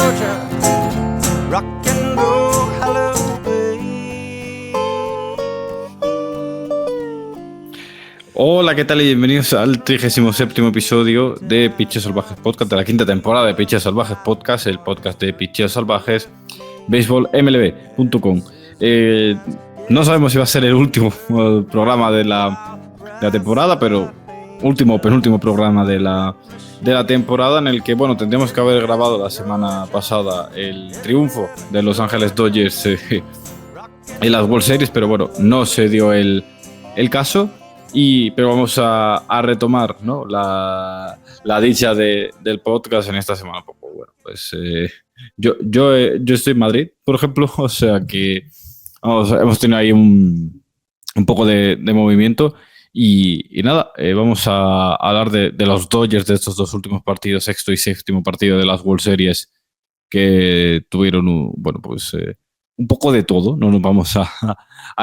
Georgia, rock and roll hallelujah. Hola, ¿qué tal? Y bienvenidos al 37º episodio de Pitches Salvajes Podcast, de la quinta temporada de Pitches Salvajes Podcast, el podcast de Pitches Salvajes, baseballmlb.com. No sabemos si va a ser el último programa de la temporada, pero último o penúltimo programa de la temporada, en el que, bueno, tendríamos que haber grabado la semana pasada el triunfo de Los Ángeles Dodgers en las World Series, pero bueno, no se dio el caso. Pero vamos a retomar, ¿no?, la dicha del podcast en esta semana. Bueno, pues yo estoy en Madrid, por ejemplo, o sea que hemos tenido ahí un poco de movimiento y nada, vamos a hablar de los Dodgers, de estos dos últimos partidos, sexto y séptimo partido de las World Series, que tuvieron un poco de todo, no nos vamos a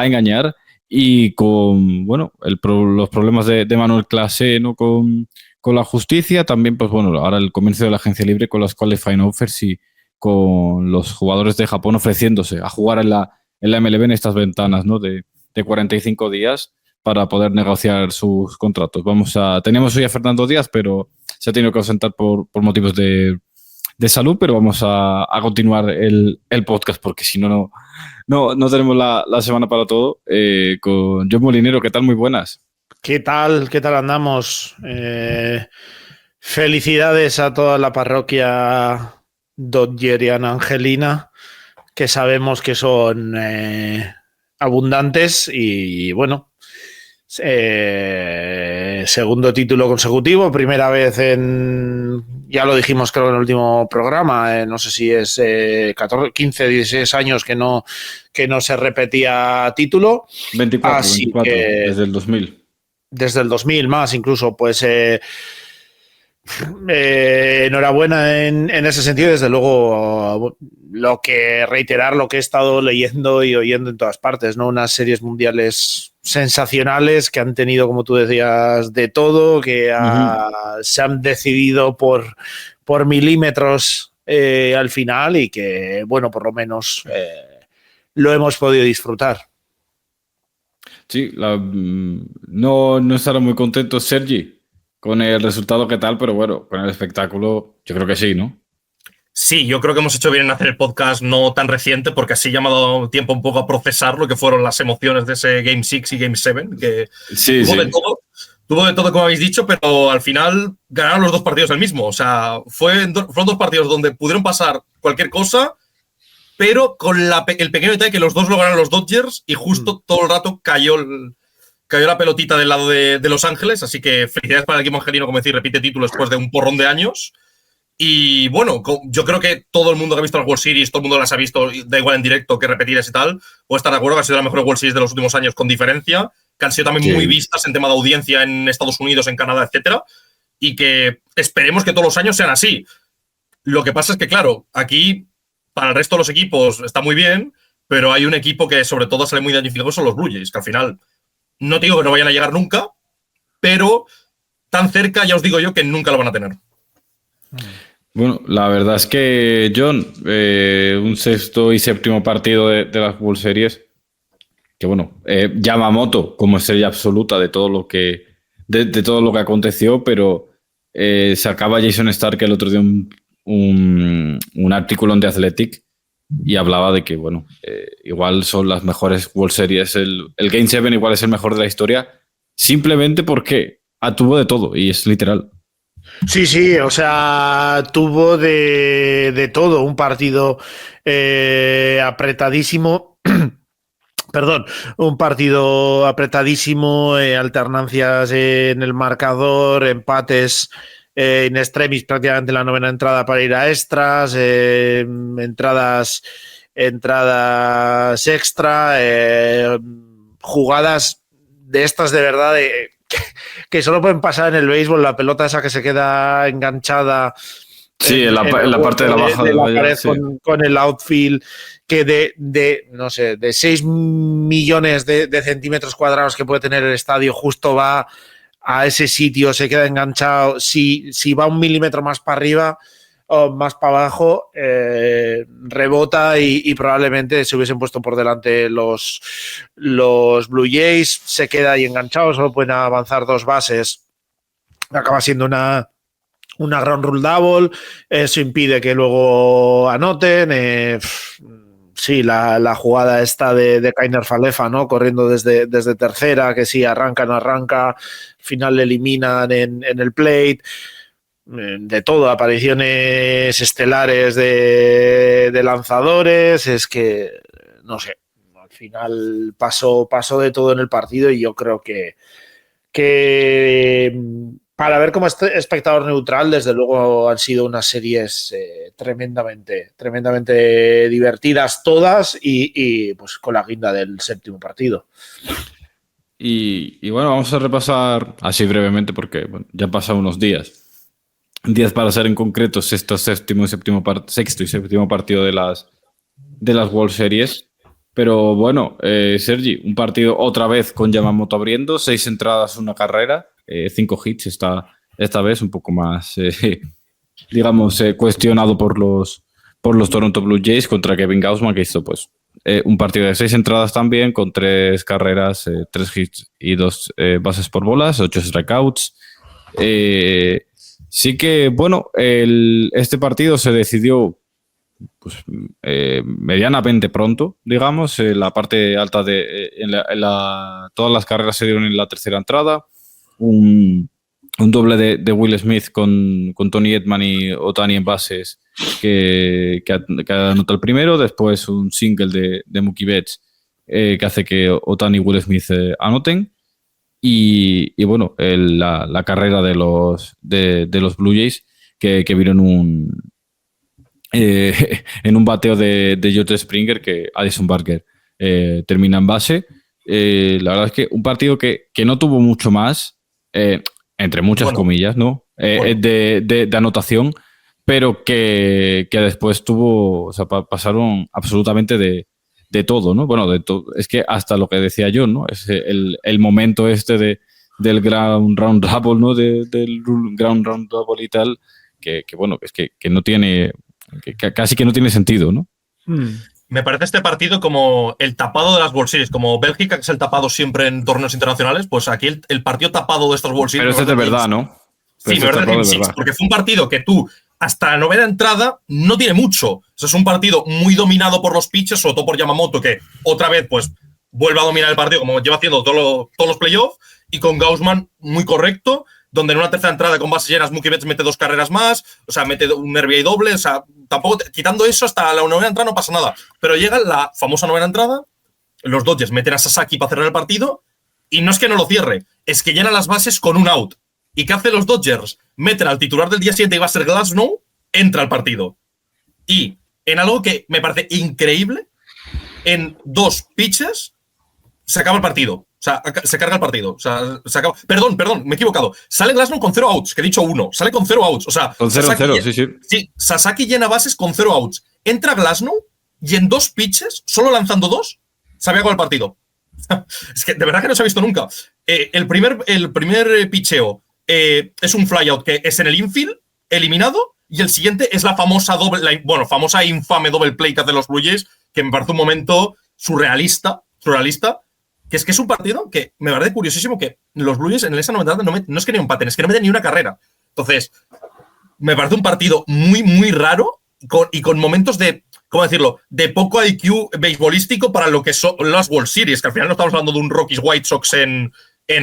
engañar. Y con, bueno, los problemas de Manuel Clase, ¿no?, con la justicia, también, pues bueno, ahora el comienzo de la agencia libre con las qualifying offers y con los jugadores de Japón ofreciéndose a jugar en la MLB en estas ventanas, ¿no?, de 45 días para poder negociar sus contratos. Teníamos hoy a Fernando Díaz, pero se ha tenido que ausentar por motivos de salud, pero vamos a continuar el podcast porque si no tenemos la semana para todo. Con John Molinero, ¿qué tal? Muy buenas. ¿Qué tal andamos? Felicidades a toda la parroquia dodgeriana angelina, que sabemos que son abundantes y bueno, segundo título consecutivo, primera vez ya lo dijimos creo en el último programa, no sé si es 15, 16 años que no se repetía título. 24, desde el 2000. Desde el 2000 más incluso, pues enhorabuena en ese sentido. Desde luego, reiterar lo que he estado leyendo y oyendo en todas partes, ¿no? Unas series mundiales sensacionales que han tenido, como tú decías, de todo, que se han decidido por milímetros al final y que, bueno, por lo menos lo hemos podido disfrutar. Sí, no estará muy contento Sergi con el resultado, ¿qué tal? Pero bueno, con el espectáculo yo creo que sí, ¿no? Sí, yo creo que hemos hecho bien en hacer el podcast no tan reciente, porque así ya me ha dado tiempo un poco a procesar lo que fueron las emociones de ese Game 6 y Game 7, que tuvo de todo, como habéis dicho, pero al final ganaron los dos partidos el mismo. O sea, fueron dos partidos donde pudieron pasar cualquier cosa, pero con el pequeño detalle que los dos lo ganaron los Dodgers y justo todo el rato cayó la pelotita del lado de Los Ángeles. Así que felicidades para el equipo angelino, como decir, repite título después de un porrón de años. Y bueno, yo creo que todo el mundo que ha visto las World Series, todo el mundo las ha visto, da igual en directo que repetidas y tal, puede estar de acuerdo que ha sido la mejor World Series de los últimos años con diferencia, que han sido también muy vistas en tema de audiencia en Estados Unidos, en Canadá, etcétera, y que esperemos que todos los años sean así. Lo que pasa es que, claro, aquí para el resto de los equipos está muy bien, pero hay un equipo que sobre todo sale muy identificado, son los Blue Jays, que al final no te digo que no vayan a llegar nunca, pero tan cerca ya os digo yo que nunca lo van a tener. Bueno, la verdad es que, John, un sexto y séptimo partido de las World Series, que bueno, Yamamoto como estrella absoluta de todo lo que aconteció, pero sacaba Jason Stark el otro día un artículo en The Athletic y hablaba de que, bueno, igual son las mejores World Series, el Game 7 igual es el mejor de la historia, simplemente porque tuvo de todo, y es literal. Sí, o sea, tuvo de todo, un partido apretadísimo, perdón, un partido apretadísimo, alternancias en el marcador, empates in extremis prácticamente la novena entrada para ir a extras, entradas extra, jugadas de estas de verdad que solo pueden pasar en el béisbol, la pelota esa que se queda enganchada en la parte de la baja de la pared, sí, con el outfield, que de 6 millones de centímetros cuadrados que puede tener el estadio, justo va a ese sitio, se queda enganchado. Si va un milímetro más para arriba, más para abajo, rebota y probablemente se hubiesen puesto por delante los Blue Jays, se queda ahí enganchado, solo pueden avanzar 2 bases, acaba siendo una ground rule double, eso impide que luego anoten, sí, la jugada esta de Kainer Falefa, ¿no? Corriendo desde tercera, que sí, arranca, no arranca, al final le eliminan en el plate, de todo, apariciones estelares de lanzadores, es que, no sé, al final pasó de todo en el partido y yo creo que para ver como espectador neutral, desde luego han sido unas series tremendamente divertidas todas y pues con la guinda del séptimo partido. Y bueno, vamos a repasar así brevemente porque bueno, ya han pasado unos días. 10 para ser en concreto sexto y séptimo partido de las World Series. Pero bueno, Sergi, un partido otra vez con Yamamoto abriendo, 6 entradas, 1 carrera, 5 hits esta vez, un poco más, digamos, cuestionado por los Toronto Blue Jays contra Kevin Gausman, que hizo pues un partido de 6 entradas también, con 3 carreras, 3 hits y 2 bases por bolas, 8 strikeouts. Sí que, bueno, este partido se decidió pues, medianamente pronto, digamos. La parte alta todas las carreras se dieron en la tercera entrada. Un doble de Will Smith con Tony Edman y Ohtani en bases que anota el primero. Después un single de Mookie Betts que hace que Ohtani y Will Smith anoten. Y bueno, la carrera de los Blue Jays que vieron en un bateo de George Springer que Addison Barker termina en base. La verdad es que un partido que no tuvo mucho más, entre muchas comillas, ¿no? De anotación, pero que después tuvo, o sea, pasaron absolutamente de todo, ¿no? Bueno, de todo. Es que hasta lo que decía yo, ¿no? Es el momento este del ground round double, ¿no? Del ground round double y tal, que bueno, es que no tiene, que casi que no tiene sentido, ¿no? Me parece este partido como el tapado de las World Series, como Bélgica, que es el tapado siempre en torneos internacionales, pues aquí el partido tapado de estas World Series. Pero este es de verdad, ¿no? Sí, me verdad, porque fue un partido que tú, hasta la novena entrada, no tiene mucho. O sea, es un partido muy dominado por los pitchers, sobre todo por Yamamoto, que otra vez pues vuelve a dominar el partido, como lleva haciendo todos los playoffs, y con Gausman muy correcto, donde en una tercera entrada con bases llenas Mookie Betts mete 2 carreras más, o sea, mete un RBI doble, o sea, tampoco, quitando eso, hasta la novena entrada no pasa nada. Pero llega la famosa novena entrada, los Dodgers meten a Sasaki para cerrar el partido, y no es que no lo cierre, es que llena las bases con un out. ¿Y qué hacen los Dodgers? Meten al titular del día siguiente y va a ser Glasnow, entra al partido. Y en algo que me parece increíble, en 2 pitches se acaba el partido. O sea, se carga el partido. O sea, se acaba. Perdón, me he equivocado. Sale Glasnow con 0 outs, que he dicho 1. Sale con 0 outs. O sea, con 0-0, sí. Sí, Sasaki llena bases con 0 outs. Entra Glasnow y en 2 pitches, solo lanzando 2, se había acabado el partido. Es que de verdad que no se ha visto nunca. El primer picheo es un flyout que es en el infield, eliminado, y el siguiente es la famosa famosa e infame double play que hacen los Blue Jays, que me parece un momento surrealista, que es un partido que me parece curiosísimo que los Blue Jays en esa novena no es que ni empaten, es que no meten ni una carrera. Entonces, me parece un partido muy, muy raro y con momentos de, ¿cómo decirlo?, de poco IQ beisbolístico para lo que son las World Series, que al final no estamos hablando de un Rockies White Sox en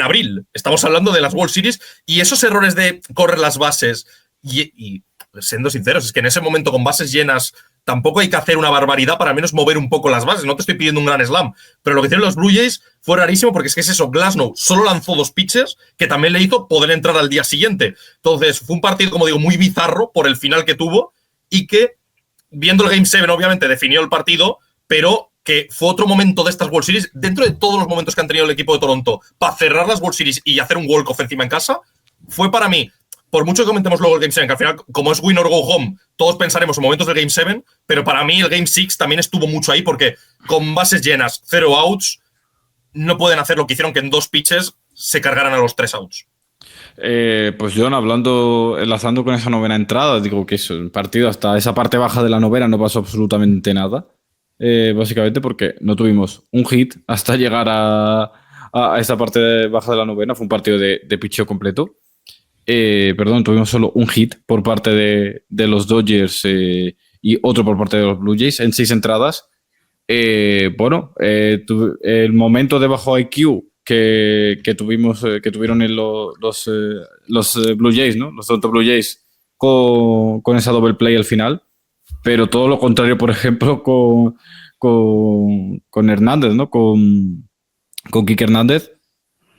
abril. Estamos hablando de las World Series y esos errores de correr las bases y siendo sinceros, es que en ese momento con bases llenas tampoco hay que hacer una barbaridad para al menos mover un poco las bases. No te estoy pidiendo un gran slam, pero lo que hicieron los Blue Jays fue rarísimo porque es que es eso, Glasnow solo lanzó 2 pitches que también le hizo poder entrar al día siguiente. Entonces fue un partido, como digo, muy bizarro por el final que tuvo y que, viendo el Game 7, obviamente definió el partido, pero que fue otro momento de estas World Series, dentro de todos los momentos que han tenido el equipo de Toronto para cerrar las World Series y hacer un walk-off encima en casa, fue para mí, por mucho que comentemos luego el Game 7, que al final, como es win or go home, todos pensaremos en momentos del Game 7, pero para mí el Game 6 también estuvo mucho ahí, porque con bases llenas, 0 outs, no pueden hacer lo que hicieron, que en 2 pitches se cargaran a los 3 outs. Pues John, enlazando con esa novena entrada, digo que es un partido hasta esa parte baja de la novena no pasó absolutamente nada. Básicamente porque no tuvimos un hit hasta llegar a esa parte baja de la novena. Fue un partido de pitcheo completo. Tuvimos solo un hit por parte de los Dodgers y otro por parte de los Blue Jays en 6 entradas. El momento de bajo IQ que tuvieron los Blue Jays, ¿no? Los Toronto Blue Jays con esa double play al final, pero todo lo contrario, por ejemplo, con Hernández, ¿no? Con Kike Hernández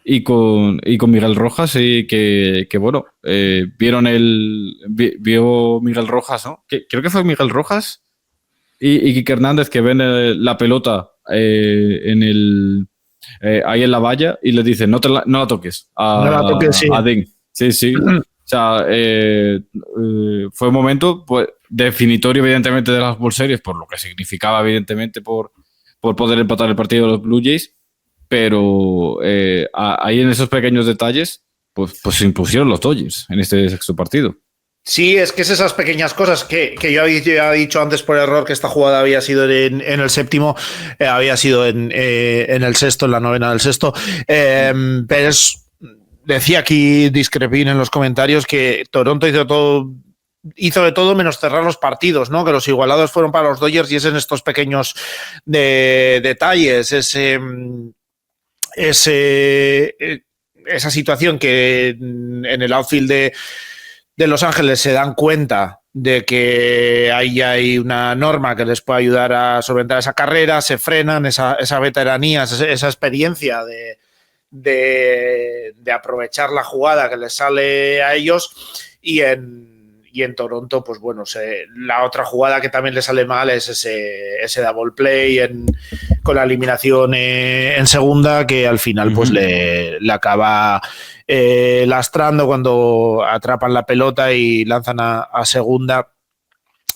y con Miguel Rojas, vio Miguel Rojas, ¿no? Creo que fue Miguel Rojas y Kike Hernández que ven la pelota ahí en la valla y le dicen no la toques sí. a Ding. Sí. O sea, fue un momento pues, definitorio evidentemente de las World Series por lo que significaba evidentemente por poder empatar el partido de los Blue Jays, pero ahí en esos pequeños detalles pues se impusieron los Dodgers en este sexto partido. Sí, es que es esas pequeñas cosas que yo había dicho antes por error que esta jugada había sido en el séptimo, había sido en el sexto, en la novena del sexto, pero decía aquí Discrepín en los comentarios que Toronto hizo de todo menos cerrar los partidos, ¿no? Que los igualados fueron para los Dodgers y es en estos pequeños detalles, esa situación que en el outfield de Los Ángeles se dan cuenta de que ahí hay una norma que les puede ayudar a solventar esa carrera, se frenan, esa veteranía, esa experiencia de aprovechar la jugada que les sale a ellos y en Toronto, pues bueno, la otra jugada que también le sale mal es ese double play con la eliminación en segunda, que al final pues le acaba lastrando cuando atrapan la pelota y lanzan a segunda.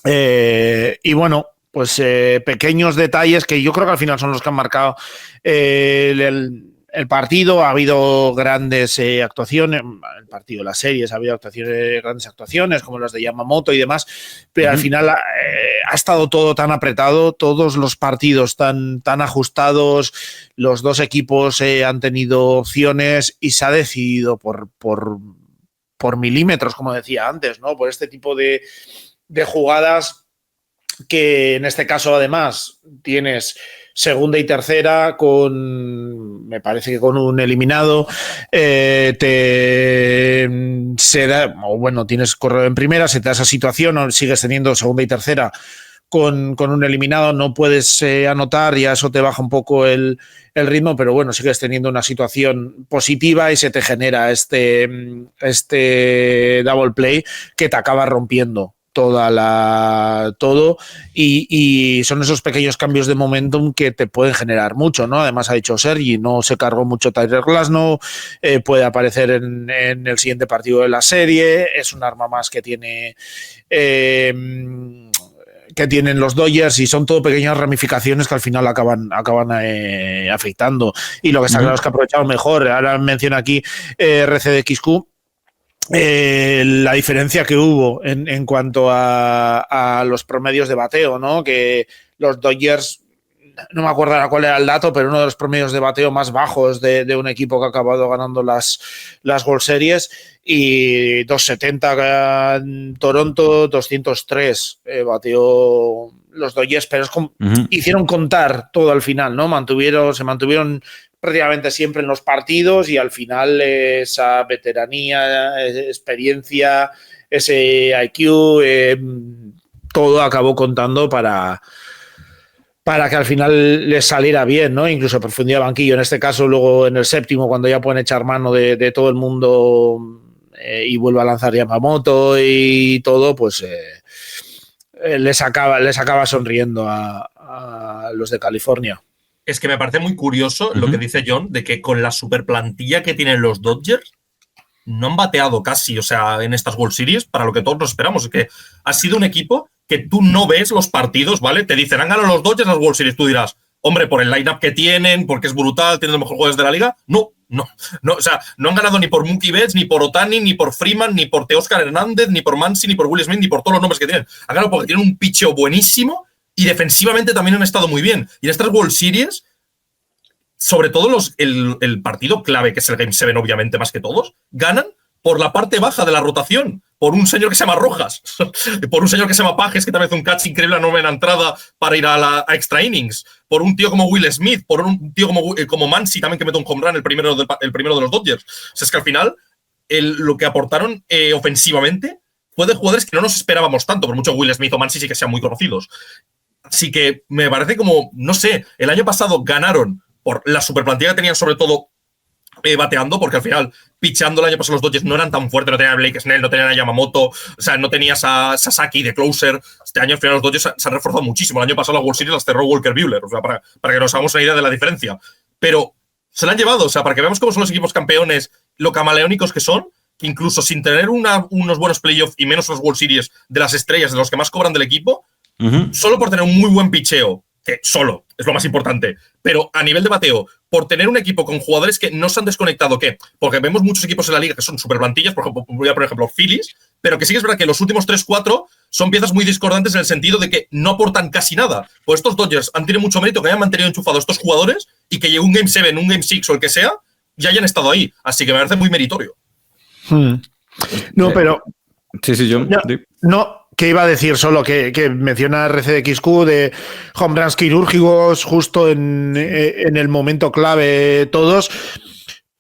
Y bueno, pues pequeños detalles que yo creo que al final son los que han marcado el partido. Ha habido grandes actuaciones, el partido, las series, ha habido grandes actuaciones como las de Yamamoto y demás, pero al final ha estado todo tan apretado, todos los partidos tan ajustados, los dos equipos han tenido opciones y se ha decidido por milímetros, como decía antes, ¿no? Por este tipo de jugadas que en este caso además tienes segunda y tercera me parece que con un eliminado tienes correo en primera, se te da esa situación, o sigues teniendo segunda y tercera con un eliminado, no puedes anotar y a eso te baja un poco el ritmo, pero bueno, sigues teniendo una situación positiva y se te genera este double play que te acaba rompiendo todo y son esos pequeños cambios de momentum que te pueden generar mucho, ¿no? Además ha dicho Sergi, no se cargó mucho Tyler Glasnow, puede aparecer en el siguiente partido de la serie, es un arma más que tienen los Dodgers y son todo pequeñas ramificaciones que al final acaban afectando, y lo que está claro es que ha aprovechado mejor. Ahora menciona aquí RCDXQ la diferencia que hubo en cuanto a los promedios de bateo, ¿no? Que los Dodgers, no me acuerdo ahora cuál era el dato, pero uno de los promedios de bateo más bajos de un equipo que ha acabado ganando las World Series, y 270 en Toronto, 203 bateó los Dodgers, pero hicieron contar todo al final, ¿no? Se mantuvieron prácticamente siempre en los partidos y al final esa veteranía, experiencia, ese IQ, todo acabó contando para que al final les saliera bien, ¿no? Incluso profundidad de banquillo. En este caso, luego en el séptimo, cuando ya pueden echar mano de todo el mundo y vuelve a lanzar Yamamoto y todo, pues les acaba sonriendo a los de California. Es que me parece muy curioso lo que dice John, de que con la superplantilla que tienen los Dodgers no han bateado casi, o sea, en estas World Series, para lo que todos nos esperamos. Es que ha sido un equipo que tú no ves los partidos, ¿vale? Te dicen, han ganado los Dodgers las World Series. Tú dirás, hombre, por el line-up que tienen, porque es brutal, tienen los mejores jugadores de la liga. No, No, o sea, no han ganado ni por Mookie Betts, ni por Ohtani, ni por Freeman, ni por Teóscar Hernández, ni por Muncy, ni por Will Smith, ni por todos los nombres que tienen. Han ganado porque tienen un picheo buenísimo y defensivamente también han estado muy bien. Y en estas World Series, sobre todo el partido clave, que es el Game 7, obviamente, más que todos, ganan por la parte baja de la rotación, por un señor que se llama Rojas, por un señor que se llama Pages, que también hace un catch increíble a la novena entrada para ir a extra innings, por un tío como Will Smith, por un tío como Muncy también, que mete un home run, el primero de los Dodgers. O sea, es que al final lo que aportaron ofensivamente fue de jugadores que no nos esperábamos tanto, por mucho Will Smith o Muncy sí que sean muy conocidos. Así que me parece como, no sé, el año pasado ganaron por la superplantilla que tenían, sobre todo bateando, porque al final, picheando el año pasado los Dodgers no eran tan fuertes, no tenían a Blake Snell, no tenían a Yamamoto, o sea, no tenías a Sasaki de closer. Este año al final los Dodgers se han reforzado muchísimo. El año pasado la World Series las cerró Walker Buehler, o sea, para que nos hagamos una idea de la diferencia. Pero se la han llevado, o sea, para que veamos cómo son los equipos campeones, lo camaleónicos que son, que incluso sin tener unos buenos playoffs y menos los World Series de las estrellas, de los que más cobran del equipo, solo por tener un muy buen picheo, que solo es lo más importante, pero a nivel de bateo, por tener un equipo con jugadores que no se han desconectado, ¿qué? Porque vemos muchos equipos en la liga que son súper plantillas, por ejemplo, Phillies, pero que sí que es verdad que los últimos 3-4 son piezas muy discordantes en el sentido de que no aportan casi nada. Pues estos Dodgers han tenido mucho mérito que hayan mantenido enchufados estos jugadores y que llegue un Game 7, un Game 6 o el que sea, y hayan estado ahí. Así que me parece muy meritorio. No, pero... Sí, John. No, que iba a decir solo que menciona RCDXQ de home runs quirúrgicos justo en el momento clave todos,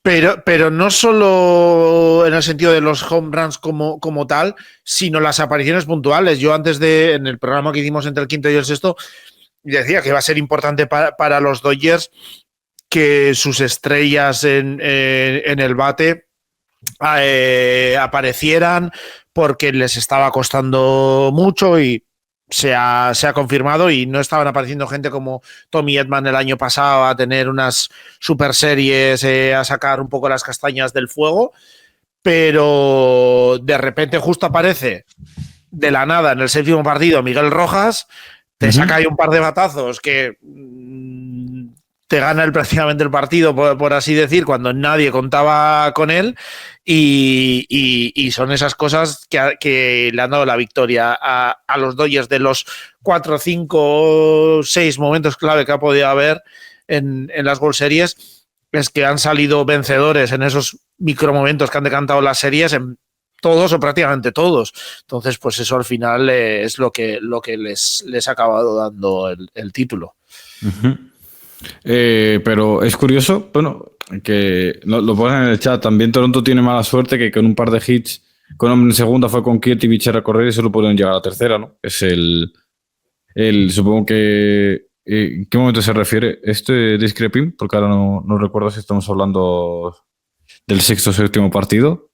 pero no solo en el sentido de los home runs como tal, sino las apariciones puntuales. Yo en el programa que hicimos entre el quinto y el sexto, decía que iba a ser importante para los Dodgers que sus estrellas en el bate aparecieran, porque les estaba costando mucho y se ha confirmado, y no estaban apareciendo gente como Tommy Edman el año pasado a tener unas super series, a sacar un poco las castañas del fuego, pero de repente justo aparece de la nada en el séptimo partido Miguel Rojas, te saca ahí un par de batazos que te gana prácticamente el partido, por así decir, cuando nadie contaba con él, y son esas cosas que le han dado la victoria a los Dodgers. De los 4, 5, 6 momentos clave que ha podido haber en las World Series, es que han salido vencedores en esos micromomentos que han decantado las series, en todos o prácticamente todos. Entonces, pues eso al final es lo que les ha acabado dando el título. Pero es curioso, bueno, que lo ponen en el chat. También Toronto tiene mala suerte que con un par de hits, con hombre en segunda fue con Kietivich a correr y solo pudieron llegar a la tercera, ¿no? Es supongo que... ¿En qué momento se refiere discrepín? Porque ahora no recuerdo si estamos hablando del sexto o séptimo partido.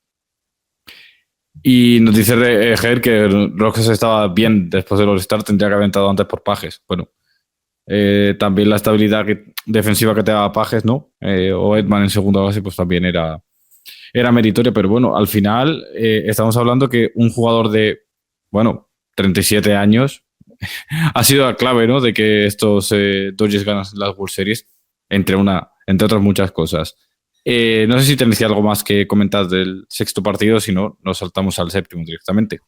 Y nos dice Ger que Rojas estaba bien después del All-Star, tendría que haber entrado antes por Pages. Bueno, también la estabilidad defensiva que te daba Pages, ¿no? O Edman en segunda base, pues también era meritoria. Pero bueno, al final estamos hablando que un jugador de, 37 años ha sido la clave, ¿no? De que estos Dodgers ganan las World Series, entre otras muchas cosas. No sé si tenéis algo más que comentar del sexto partido, si no, nos saltamos al séptimo directamente.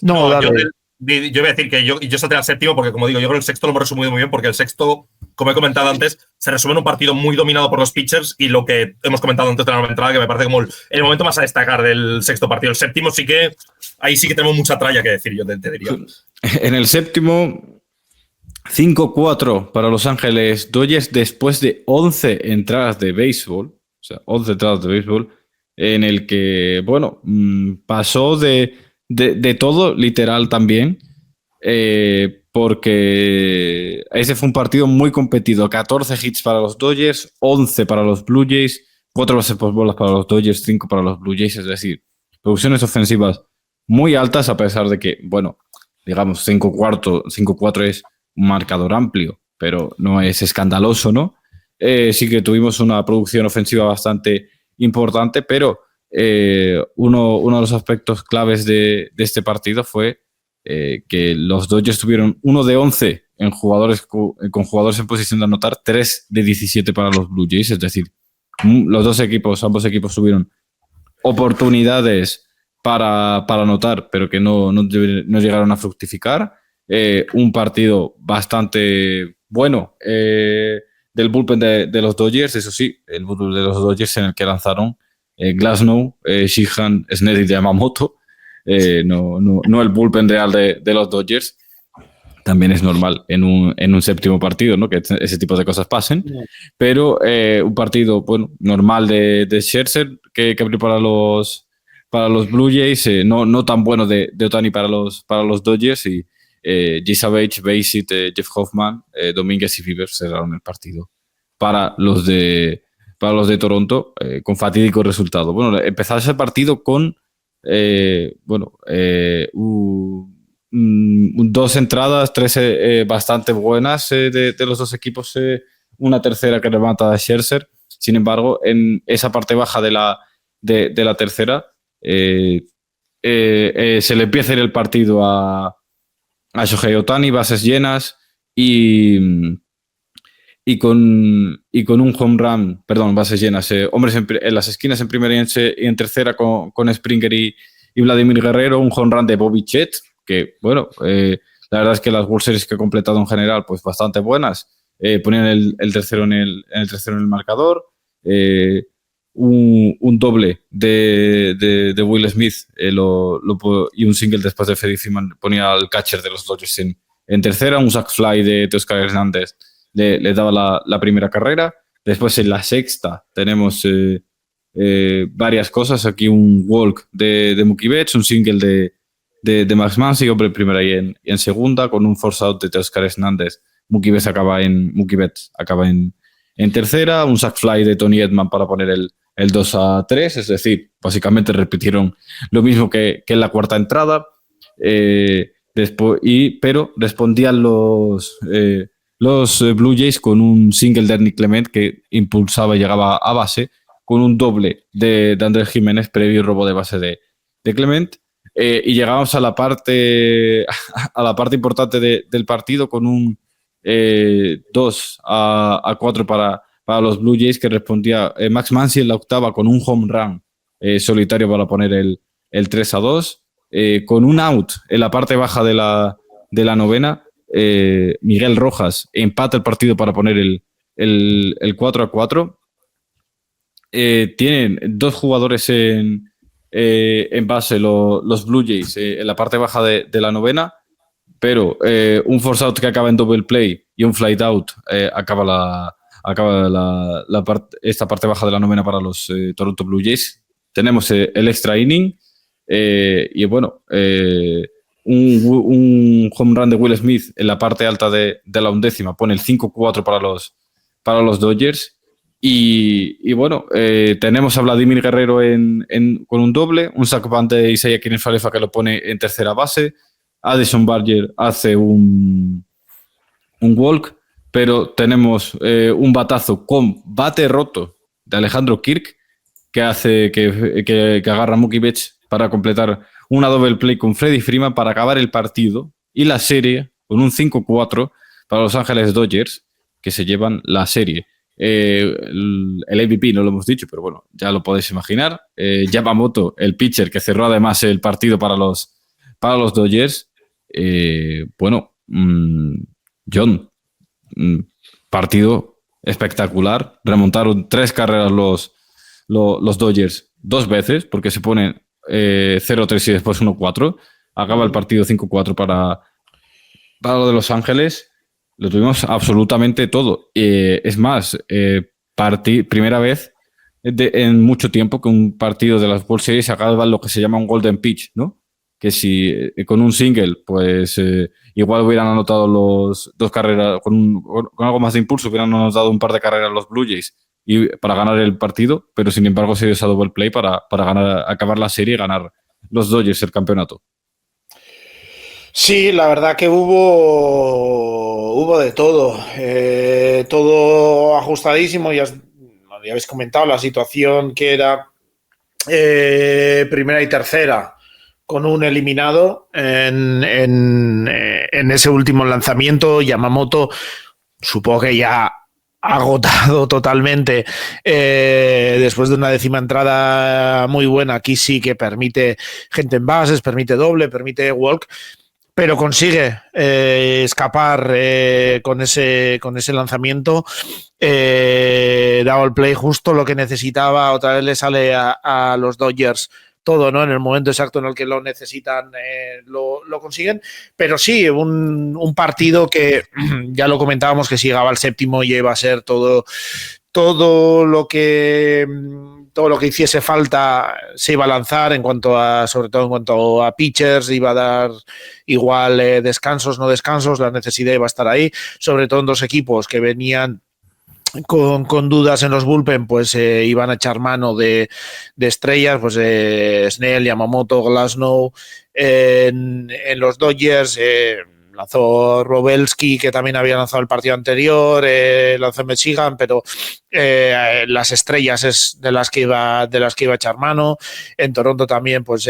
No, dale. Yo voy a decir que yo salté al séptimo porque, como digo, yo creo que el sexto lo hemos resumido muy bien, porque el sexto, como he comentado antes, se resume en un partido muy dominado por los pitchers, y lo que hemos comentado antes de la nueva entrada, que me parece como el momento más a destacar del sexto partido. El séptimo ahí sí que tenemos mucha tralla que decir, yo te diría. En el séptimo, 5-4 para Los Ángeles Dodgers después de 11 entradas de béisbol, o sea, 11 entradas de béisbol, en el que, pasó de todo, literal también, porque ese fue un partido muy competido. 14 hits para los Dodgers, 11 para los Blue Jays, 4 bases por bolas para los Dodgers, 5 para los Blue Jays, es decir, producciones ofensivas muy altas, a pesar de que, digamos, 5-4 es un marcador amplio, pero no es escandaloso, ¿no? Sí que tuvimos una producción ofensiva bastante importante, pero uno de los aspectos claves de este partido fue que los Dodgers tuvieron 1 de 11 en jugadores con jugadores en posición de anotar, 3 de 17 para los Blue Jays, es decir, ambos equipos tuvieron oportunidades para anotar, pero que no llegaron a fructificar. Un partido bastante bueno del bullpen de los Dodgers, eso sí, el bullpen de los Dodgers en el que lanzaron Glasnow, Sheehan, Snell y Yamamoto, no el bullpen real de los Dodgers. También es normal en un séptimo partido, ¿no? Que ese tipo de cosas pasen, pero un partido normal de Scherzer que abrió para los Blue Jays, no tan bueno de Ohtani para los Dodgers, y G. Savage, Basit, Jeff Hoffman, Domínguez y Bieber cerraron el partido para los de Toronto con fatídico resultado. Bueno, empezaba ese partido con dos entradas, tres bastante buenas de los dos equipos, una tercera que remata a Scherzer. Sin embargo, en esa parte baja de la tercera se le empieza a ir el partido a Shohei Ohtani, bases llenas y con un home run, bases llenas, hombres en las esquinas en primera y en tercera con Springer y Vladimir Guerrero, un home run de Bobby Chet, que la verdad es que las World Series que ha completado en general, pues bastante buenas. Ponían el tercero en el marcador, un doble de Will Smith y un single después de Freddie Freeman ponía al catcher de los Dodgers en tercera, un sac fly de Teoscar Hernández le daba la primera carrera. Después en la sexta tenemos varias cosas, aquí un walk de Mookie Betts, un single de Max Muncy, hombre en primera y en segunda, con un force out de Teoscar Hernández. Mookie Betts acaba en tercera, un sac fly de Tony Edman para poner el 2-3, es decir, básicamente repitieron lo mismo que en la cuarta entrada, pero respondían los Blue Jays con un single de Ernie Clement que impulsaba y llegaba a base, con un doble de Andrés Jiménez previo robo de base de Clement. Y llegamos a la parte importante del partido con un 2-4 para los Blue Jays, que respondía Max Muncy en la octava con un home run solitario para poner el 3-2, con un out en la parte baja de la novena. Miguel Rojas empata el partido para poner el 4-4. Tienen dos jugadores en base los Blue Jays en la parte baja de la novena, pero un force out que acaba en double play y un flight out acaba esta parte baja de la novena para los Toronto Blue Jays. Tenemos el extra inning y un home run de Will Smith en la parte alta de la undécima pone el 5-4 para los Dodgers. Tenemos a Vladimir Guerrero con un doble, un sac bunt de Isaiah Kiner-Falefa que lo pone en tercera base. Addison Barger hace un walk, pero tenemos un batazo con bate roto de Alejandro Kirk que hace que agarra a Mookie Betts para completar una double play con Freddie Freeman para acabar el partido y la serie con un 5-4 para Los Ángeles Dodgers, que se llevan la serie. El MVP no lo hemos dicho, pero bueno, ya lo podéis imaginar. Yamamoto, el pitcher que cerró además el partido para los Dodgers. John, partido espectacular. Remontaron 3 carreras los Dodgers 2 veces, porque se ponen 0-3 y después 1-4. Acaba el partido 5-4 para lo de Los Ángeles. Lo tuvimos absolutamente todo. Es más, primera vez en mucho tiempo que un partido de las World Series acaba lo que se llama un golden pitch, ¿no? Que si con un single, pues igual hubieran anotado los 2 carreras, con algo más de impulso, hubieran anotado un par de carreras los Blue Jays para ganar el partido, pero sin embargo se dio esa double play para acabar la serie y ganar los Dodgers el campeonato. Sí, la verdad que hubo de todo. Todo ajustadísimo. Ya habéis comentado la situación que era primera y tercera, con un eliminado en ese último lanzamiento. Yamamoto, supongo que ya agotado totalmente después de una 10ª entrada muy buena. Aquí sí que permite gente en bases, permite doble, permite walk, pero consigue escapar con ese lanzamiento. Double play, justo lo que necesitaba. Otra vez le sale a los Dodgers todo, ¿no? En el momento exacto en el que lo necesitan, lo consiguen. Pero sí, un partido que ya lo comentábamos, que si llegaba al séptimo ya iba a ser todo lo que hiciese falta se iba a lanzar, sobre todo en cuanto a pitchers. Iba a dar igual descansos, no descansos, la necesidad iba a estar ahí, sobre todo en dos equipos que venían con dudas en los bullpen, pues iban a echar mano de estrellas, pues Snell, Yamamoto, Glasnow. En los Dodgers lanzó Robelski, que también había lanzado el partido anterior, lanzó Michigan, pero las estrellas es de las que iba a echar mano. En Toronto también, pues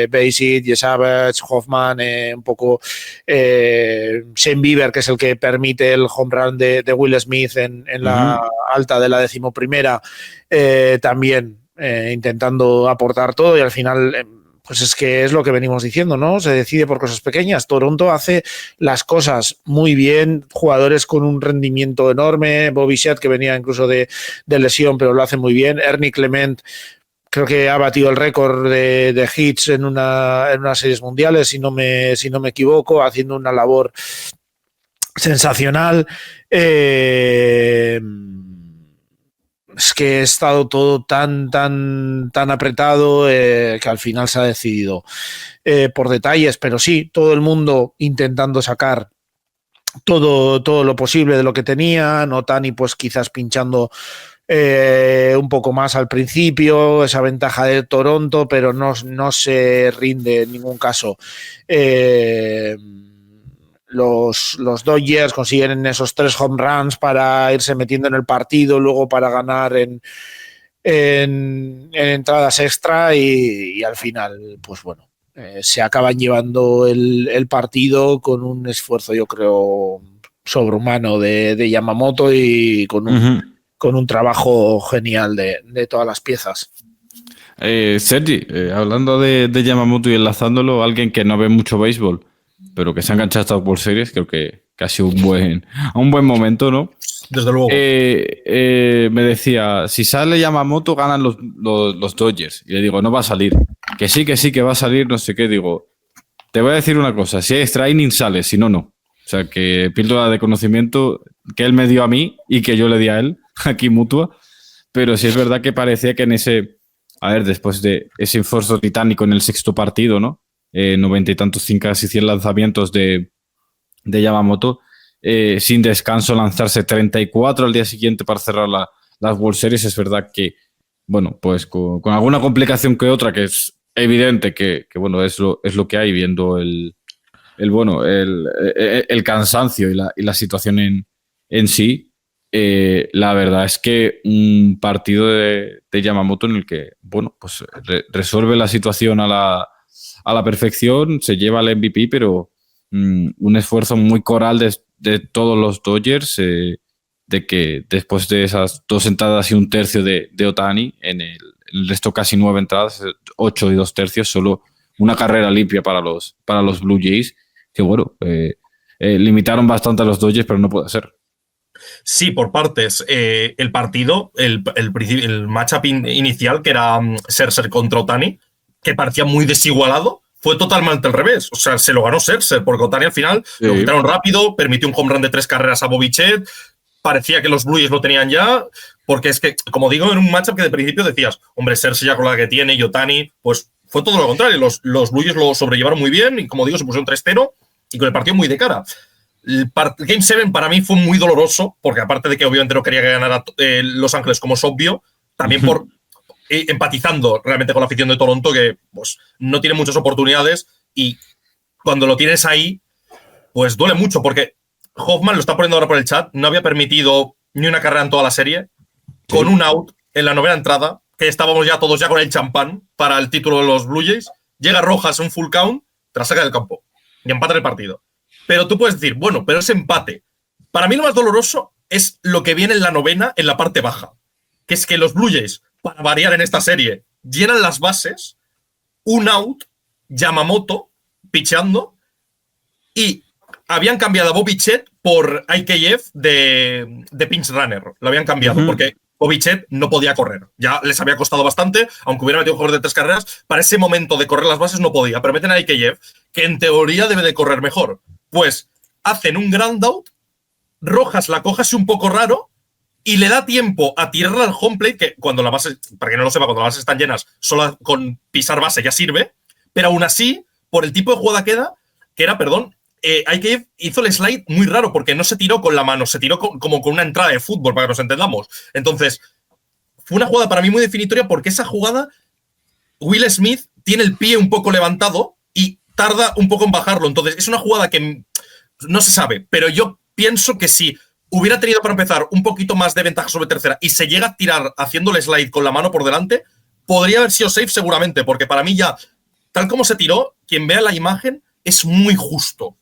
Bassitt, Savage, Hoffman, un poco Shane Bieber, que es el que permite el home run de Will Smith en la alta de la 11ª, también intentando aportar todo, y al final pues es que es lo que venimos diciendo, ¿no? Se decide por cosas pequeñas. Toronto hace las cosas muy bien, jugadores con un rendimiento enorme, Bobby Shett, que venía incluso de lesión, pero lo hace muy bien. Ernie Clement creo que ha batido el récord de hits en unas series mundiales, si no me equivoco, haciendo una labor sensacional. Es que ha estado todo tan apretado que al final se ha decidido por detalles, pero sí, todo el mundo intentando sacar todo lo posible de lo que tenía. Ohtani pues quizás pinchando un poco más al principio, esa ventaja de Toronto, pero no se rinde en ningún caso. Los Dodgers consiguen esos 3 home runs para irse metiendo en el partido, luego para ganar en entradas extra, y al final, pues bueno, se acaban llevando el partido con un esfuerzo, yo creo, sobrehumano de Yamamoto, y con un trabajo genial de todas las piezas. Sergi, hablando de Yamamoto y enlazándolo, alguien que no ve mucho béisbol, pero que se ha enganchado a estas World Series, creo que ha sido un buen momento, ¿no? Desde luego. Me decía, si sale Yamamoto, ganan los Dodgers. Y le digo, no va a salir. Que sí, que va a salir, no sé qué. Digo, te voy a decir una cosa, si hay extra inning, sale, si no, no. O sea, que píldora de conocimiento que él me dio a mí y que yo le di a él, aquí mutua. Pero sí es verdad que parecía que después de ese esfuerzo titánico en el 6º partido, ¿no? 90 y tantos, casi 100 lanzamientos de Yamamoto, sin descanso, lanzarse 34 al día siguiente para cerrar las World Series. Es verdad que, bueno, pues con alguna complicación que otra, que es evidente que bueno, es lo que hay, viendo el cansancio y la situación en sí. La verdad es que un partido de Yamamoto en el que, bueno, pues resuelve la situación a la perfección, se lleva el MVP, pero un esfuerzo muy coral de todos los Dodgers, de que después de esas 2 entradas y 1/3 de Ohtani, en el resto casi 9 entradas, 8 y 2/3, solo una carrera limpia para los Blue Jays, que bueno, limitaron bastante a los Dodgers, pero no puede ser. Sí, por partes. El partido, el matchup inicial, que era Scherzer contra Ohtani, que parecía muy desigualado, fue totalmente al revés. O sea, se lo ganó Scherzer, porque Ohtani al final lo quitaron rápido, permitió un home run de 3 carreras a Bobby Shett. Parecía que los Blue Jays lo tenían ya, porque es que, como digo, en un matchup que de principio decías, hombre, Scherzer ya con la que tiene y Ohtani, pues fue todo lo contrario. Los Blue Jays lo sobrellevaron muy bien y, como digo, se pusieron 3-0 y con el partido muy de cara. El Game 7 para mí fue muy doloroso, porque aparte de que obviamente no quería que ganara Los Ángeles, como es obvio, también por empatizando realmente con la afición de Toronto, que pues no tiene muchas oportunidades, y cuando lo tienes ahí, pues duele mucho, porque Hoffman, lo está poniendo ahora por el chat, no había permitido ni una carrera en toda la serie, con un out en la 9ª entrada, que estábamos ya todos con el champán para el título de los Blue Jays, llega Rojas a un full count, te la saca del campo y empatan el partido. Pero tú puedes decir, bueno, pero es empate. Para mí lo más doloroso es lo que viene en la novena, en la parte baja, que es que los Blue Jays, para variar en esta serie, llenan las bases, un out, Yamamoto, picheando, y habían cambiado a Bobby Chet por IKF de pinch runner. Lo habían cambiado porque Bobby Chet no podía correr. Ya les había costado bastante, aunque hubiera metido un jugador de 3 carreras, para ese momento de correr las bases no podía. Pero meten a IKF, que en teoría debe de correr mejor. Pues hacen un ground out, Rojas la coge así un poco raro y le da tiempo a tirarla al home plate, que cuando la base, para que no lo sepa, cuando las bases están llenas, solo con pisar base ya sirve, pero aún así, por el tipo de jugada que era, IKF hizo el slide muy raro porque no se tiró con la mano, se tiró como con una entrada de fútbol, para que nos entendamos. Entonces, fue una jugada para mí muy definitoria porque esa jugada, Will Smith tiene el pie un poco levantado y tarda un poco en bajarlo. Entonces, es una jugada que no se sabe, pero yo pienso que si hubiera tenido para empezar un poquito más de ventaja sobre tercera y se llega a tirar haciendo el slide con la mano por delante, podría haber sido safe seguramente, porque para mí ya, tal como se tiró, quien vea la imagen, es muy justo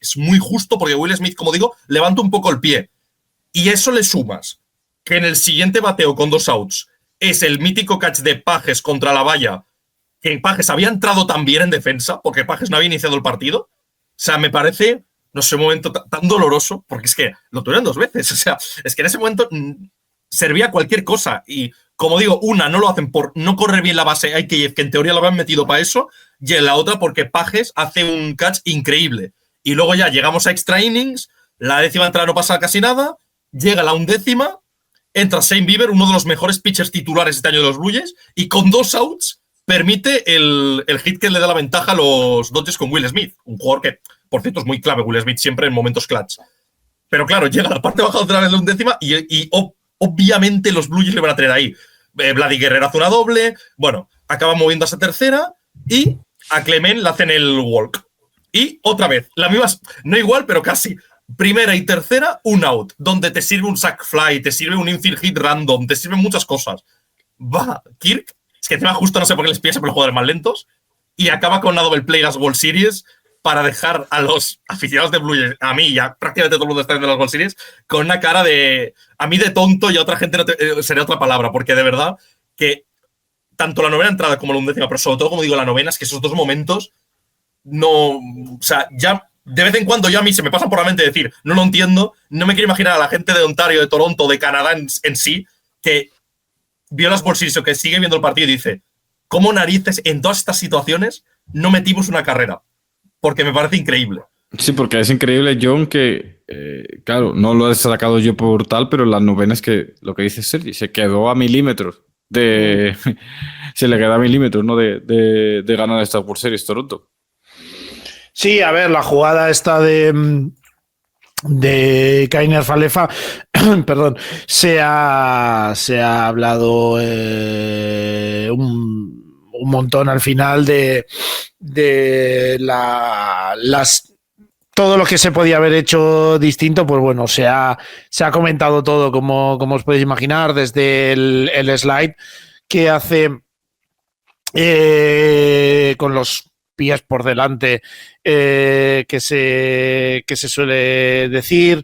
porque Will Smith, como digo, levanta un poco el pie. Y eso le sumas que en el siguiente bateo con 2 outs es el mítico catch de Pages contra la valla, que Pages había entrado tan bien en defensa, porque Pages no había iniciado el partido. O sea, me parece, no sé, un momento tan doloroso, porque es que lo tuvieron 2 veces. O sea, es que en ese momento servía cualquier cosa. Y, como digo, una, no lo hacen por no correr bien la base IKF, que en teoría lo habían metido para eso, y en la otra porque Pages hace un catch increíble. Y luego ya llegamos a extra innings, la 10ª entrada no pasa casi nada, llega la 11ª, entra Shane Bieber, uno de los mejores pitchers titulares este año de los Blue Jays, y con 2 outs permite el hit que le da la ventaja a los Dodgers con Will Smith, un jugador que, por cierto, es muy clave Will Smith siempre en momentos clutch. Pero claro, llega a la parte baja otra vez la 11ª y obviamente los Blue Jays le van a tener ahí. Vladdy Guerrero hace una doble, bueno, acaba moviendo a esa tercera y a Clement le hacen el walk. Y otra vez, la misma, no igual, pero casi. Primera y tercera, un out, donde te sirve un sack fly, te sirve un infield hit random, te sirven muchas cosas. Va Kirk, es que encima justo no sé por qué les piensa por los jugadores más lentos, y acaba con una double play las World Series para dejar a los aficionados de Blue Jays, a mí ya prácticamente todo el mundo está viendo las World Series, con una cara de, a mí de tonto y a otra gente sería otra palabra, porque de verdad que tanto la novena entrada como la 11ª, pero sobre todo, como digo, la novena, es que esos 2 momentos no, o sea, ya de vez en cuando ya a mí se me pasan por la mente decir, no lo entiendo, no me quiero imaginar a la gente de Ontario, de Toronto, de Canadá en sí, que vio las World Series o que sigue viendo el partido y dice, ¿cómo narices en todas estas situaciones no metimos una carrera? Porque me parece increíble. Sí, porque es increíble, John, que, claro, no lo he sacado yo por tal, pero la novena es que, lo que dice Sergi, se quedó a milímetros se le queda a milímetros, ¿no? de ganar esta World Series Toronto. Sí, a ver, la jugada esta de Kiner Falefa, perdón, se ha hablado un montón al final de todo lo que se podía haber hecho distinto, pues bueno, se ha comentado todo, como os podéis imaginar, desde el slide que hace con los pies por delante, que se suele decir,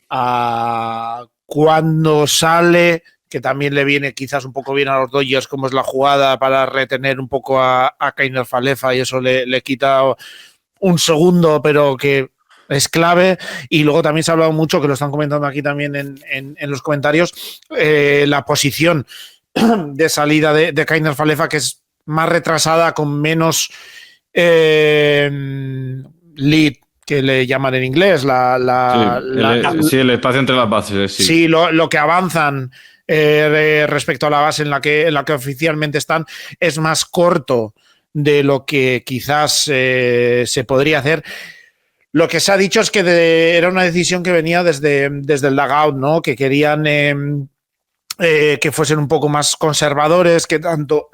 a cuando sale, que también le viene quizás un poco bien a los Dodgers, como es la jugada para retener un poco a Kiner Falefa, y eso le quita un segundo, pero que es clave. Y luego también se ha hablado mucho, que lo están comentando aquí también en los comentarios, la posición de salida de Kiner Falefa, que es más retrasada, con menos lead, que le llaman en inglés, sí, el espacio entre las bases. Sí, lo que avanzan respecto a la base en la que oficialmente están es más corto de lo que quizás se podría hacer. Lo que se ha dicho es que era una decisión que venía desde el dugout, ¿no? Que querían que fuesen un poco más conservadores, que tanto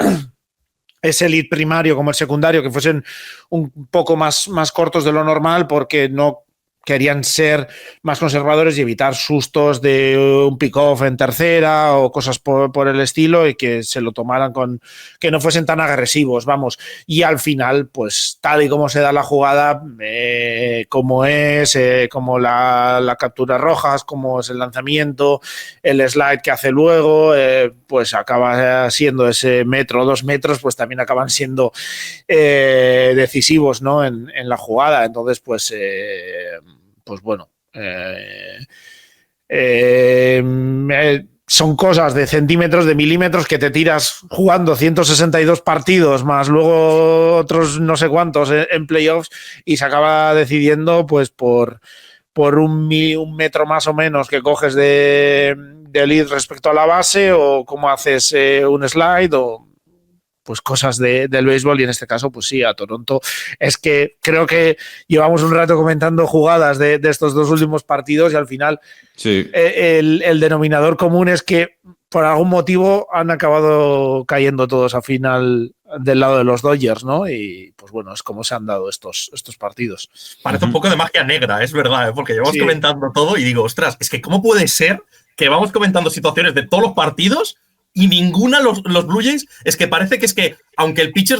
ese lead primario como el secundario que fuesen un poco más cortos de lo normal, porque no querían ser más conservadores y evitar sustos de un pick-off en tercera o cosas por el estilo, y que se lo tomaran que no fuesen tan agresivos, vamos. Y al final, pues tal y como se da la jugada, como es, como la captura rojas, como es el lanzamiento, el slide que hace luego, pues acaba siendo ese metro o 2 metros, pues también acaban siendo decisivos, ¿no? en la jugada. Entonces, pues bueno, son cosas de centímetros, de milímetros, que te tiras jugando 162 partidos, más luego otros no sé cuántos en playoffs, y se acaba decidiendo pues por un metro más o menos que coges de lead respecto a la base, o cómo haces un slide, o pues cosas del béisbol. Y en este caso, pues sí, a Toronto. Es que creo que llevamos un rato comentando jugadas de estos 2 últimos partidos, y al final sí. El denominador común es que por algún motivo han acabado cayendo todos al final del lado de los Dodgers, ¿no? Y pues bueno, es como se han dado estos partidos. Parece un poco de magia negra, es verdad, porque llevamos comentando todo y digo, ostras, es que ¿cómo puede ser que vamos comentando situaciones de todos los partidos y ninguna los Blue Jays? Es que parece que aunque el pitcher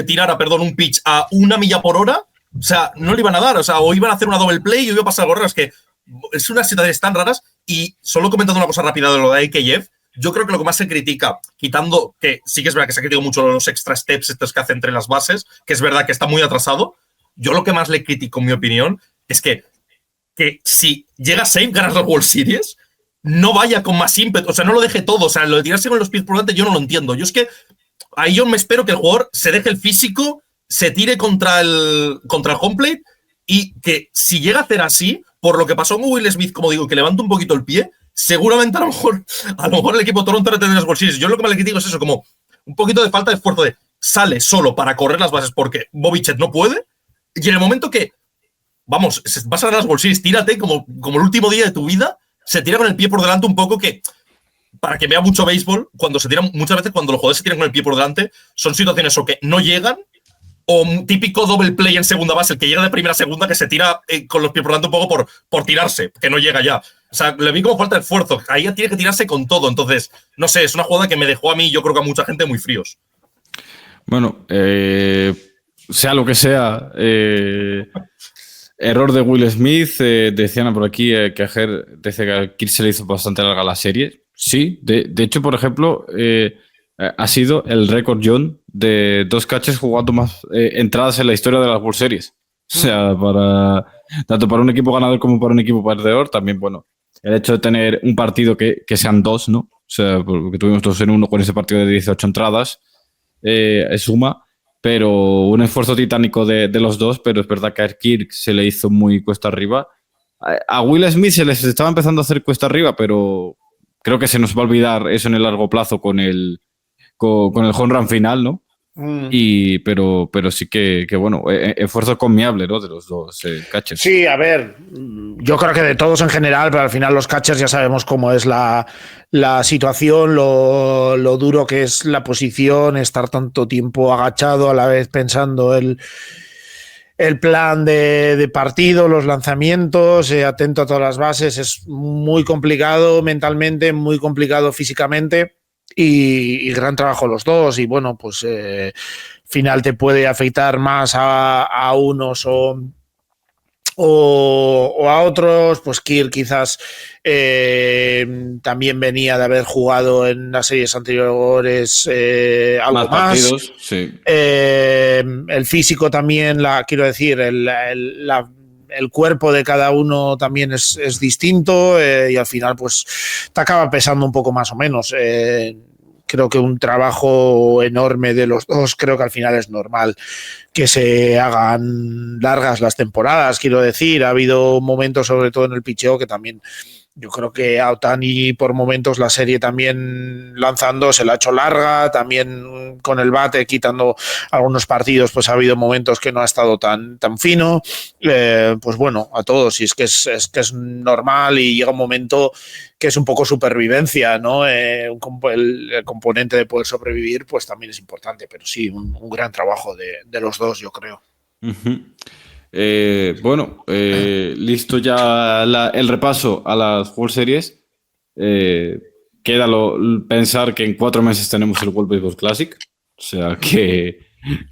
tirara un pitch a 1 milla por hora, o sea, no le iban a dar, o sea, o iban a hacer una double play y iba a pasar algo raro. Es que es unas situaciones tan raras. Y solo comentando una cosa rápida de lo de AKF, yo creo que lo que más se critica, quitando que sí que es verdad que se ha criticado mucho los extra steps estos que hace entre las bases, que es verdad que está muy atrasado, yo lo que más le critico, en mi opinión, es que si llega safe, ganas la World Series, no vaya con más ímpetu, o sea, no lo deje todo, o sea, lo de tirarse con los pies por delante yo no lo entiendo. Yo es que ahí yo me espero que el jugador se deje el físico, se tire contra el home plate, y que si llega a hacer así, por lo que pasó con Will Smith, como digo, que levanta un poquito el pie, seguramente a lo mejor el equipo de Toronto no tendrá las World Series. Yo lo que más le critico es eso, como un poquito de falta de esfuerzo, de sale solo para correr las bases porque Bobichet no puede, y en el momento que, vamos, vas a ganar las World Series, tírate como el último día de tu vida, se tira con el pie por delante un poco, que para que vea mucho béisbol, muchas veces cuando los jugadores se tiran con el pie por delante, son situaciones o que no llegan, o un típico double play en segunda base, el que llega de primera a segunda, que se tira con los pies por delante un poco por tirarse, que no llega ya. O sea, le vi como falta de esfuerzo. Ahí ya tiene que tirarse con todo. Entonces, no sé, es una jugada que me dejó a mí, yo creo que a mucha gente, muy fríos. Bueno, sea lo que sea, error de Will Smith. Decían por aquí que Ajer dice que a Kirk se le hizo bastante larga la serie. Sí, de hecho, por ejemplo, ha sido el récord John de 2 catchers jugando más entradas en la historia de las World Series. O sea, tanto para un equipo ganador como para un equipo perdedor, también, bueno, el hecho de tener un partido que sean 2, ¿no? O sea, porque tuvimos 2-1 con ese partido de 18 entradas, es suma, pero un esfuerzo titánico de los dos. Pero es verdad que a Kirk se le hizo muy cuesta arriba. A Will Smith se les estaba empezando a hacer cuesta arriba, pero creo que se nos va a olvidar eso en el largo plazo con el home run final, ¿no? Pero sí que bueno, esfuerzo conmiable, ¿no? De los dos catchers. Sí, a ver, yo creo que de todos en general, pero al final los catchers ya sabemos cómo es la situación, lo duro que es la posición, estar tanto tiempo agachado a la vez pensando el plan de partido, los lanzamientos, atento a todas las bases. Es muy complicado mentalmente, muy complicado físicamente, y gran trabajo los dos. Y bueno, pues final te puede afectar más a unos o a otros. Pues Kirk quizás también venía de haber jugado en las series anteriores algo más partidos, sí. El físico también, quiero decir, el cuerpo de cada uno también es distinto, y al final pues te acaba pesando un poco más o menos. Creo que un trabajo enorme de los dos. Creo que al final es normal que se hagan largas las temporadas. Quiero decir, ha habido momentos, sobre todo en el picheo, que también yo creo que a Ohtani por momentos la serie también lanzando se la ha hecho larga, también con el bate quitando algunos partidos, pues ha habido momentos que no ha estado tan fino. Pues bueno, a todos, y es que es normal, y llega un momento que es un poco supervivencia, ¿no? El componente de poder sobrevivir pues también es importante, pero sí, un gran trabajo de los dos, yo creo. Uh-huh. Listo ya el repaso a las World Series. Queda pensar que en 4 meses tenemos el World Baseball Classic. O sea que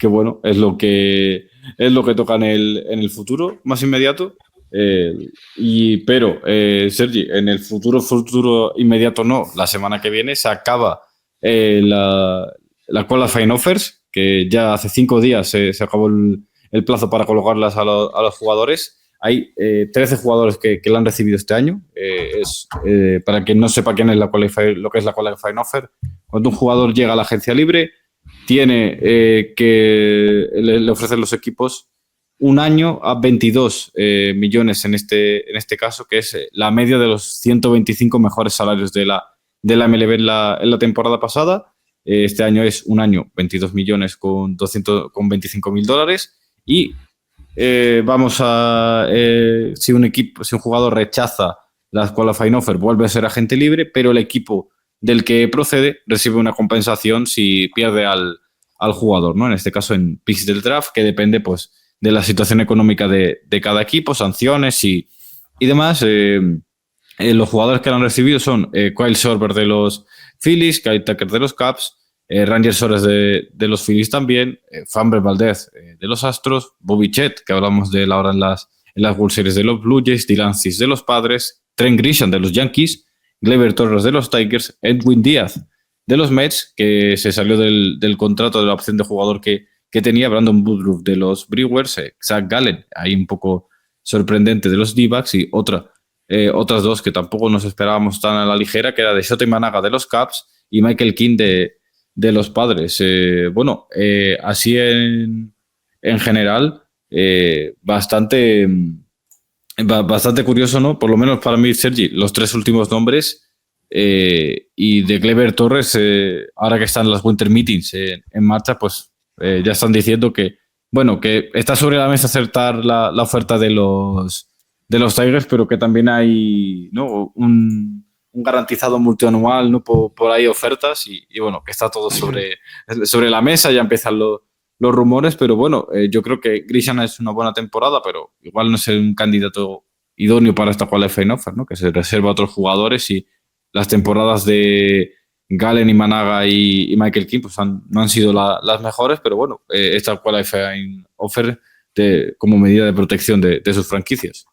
bueno, es lo que toca en el futuro más inmediato. Pero, Sergi, en el futuro inmediato no, la semana que viene se acaba la Qualifying Offers, que ya hace 5 días se acabó el plazo para colocarlas a los jugadores. Hay 13 jugadores que la han recibido este año. Para quien no sepa quién es lo que es la Qualifying Offer, cuando un jugador llega a la agencia libre, tiene que le ofrecen los equipos un año a 22 millones en este caso, que es la media de los 125 mejores salarios de la MLB en la temporada pasada. Este año es un año 22 millones con $25,000 y si un jugador rechaza las qualifying offer, vuelve a ser agente libre, pero el equipo del que procede recibe una compensación si pierde al jugador, ¿no? En este caso en picks del draft, que depende pues de la situación económica de cada equipo, sanciones y demás. Los jugadores que lo han recibido son Kyle Schwarber de los Phillies, Kyle Tucker de los Cubs, Ranger Suárez de los Phillies también, Framber Valdez de los Astros, Bobby Chet, que hablamos de él ahora en las World Series, de los Blue Jays, Dylan Cease de los Padres, Trent Grisham de los Yankees, Gleyber Torres de los Tigers, Edwin Díaz de los Mets, que se salió del contrato de la opción de jugador que tenía, Brandon Woodruff de los Brewers, Zach Gallen, ahí un poco sorprendente, de los D-backs, y otras dos que tampoco nos esperábamos tan a la ligera, que era de Shota Imanaga de los Cubs y Michael King de los Padres. Así en general, bastante curioso, ¿no? Por lo menos para mí, Sergi, los 3 últimos nombres, y de Gleyber Torres, ahora que están las Winter Meetings en marcha, pues ya están diciendo que está sobre la mesa acertar la oferta de los Tigers, pero que también hay, ¿no?, un garantizado multianual, ¿no?, por ahí ofertas y bueno, que está todo sobre la mesa. Ya empiezan los rumores, pero bueno, yo creo que Grisham es una buena temporada, pero igual no es un candidato idóneo para esta qualifying offer, ¿no?, que se reserva a otros jugadores, y las temporadas de Gallen, Imanaga y Michael King pues no han sido las mejores, pero bueno, esta qualifying offer como medida de protección de sus franquicias.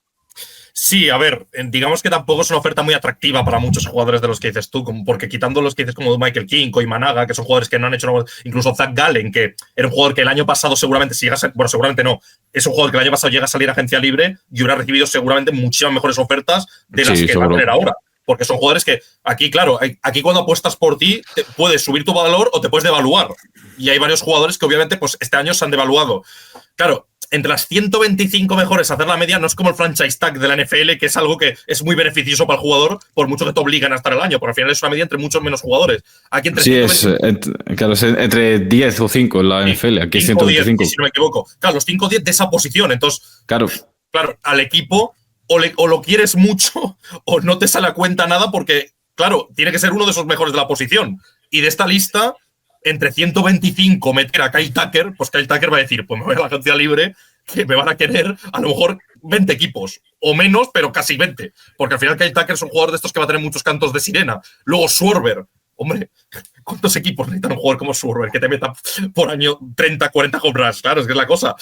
Sí, a ver, digamos que tampoco es una oferta muy atractiva para muchos jugadores de los que dices tú, porque quitando los que dices como Michael King o Imanaga, que son jugadores que no han hecho, incluso Zach Gallen, que era un jugador que el año pasado seguramente, seguramente no, es un jugador que el año pasado llega a salir a agencia libre y hubiera recibido seguramente muchísimas mejores ofertas de las que va a tener ahora. Porque son jugadores que aquí, claro, aquí cuando apuestas por ti, puedes subir tu valor o te puedes devaluar. Y hay varios jugadores que obviamente pues este año se han devaluado. Claro, entre las 125 mejores hacer la media no es como el franchise tag de la NFL, que es algo que es muy beneficioso para el jugador, por mucho que te obligan a estar el año, porque al final es una media entre muchos menos jugadores. Aquí entre 125, es entre 10 o 5 en la NFL, aquí 5, 125. 10, si no me equivoco. Claro, los 5 o 10 de esa posición. Entonces, claro, al equipo o lo quieres mucho o no te sale a cuenta nada, porque, claro, tiene que ser uno de esos mejores de la posición. Y de esta lista, entre 125 meter a Kyle Tucker, pues Kyle Tucker va a decir, pues me voy a la agencia libre, que me van a querer a lo mejor 20 equipos, o menos, pero casi 20. Porque al final Kyle Tucker es un jugador de estos que va a tener muchos cantos de sirena. Luego Schwarber. Hombre, ¿cuántos equipos necesitan un jugador como Schwarber que te meta por año 30, 40 home runs? Claro, es que es la cosa.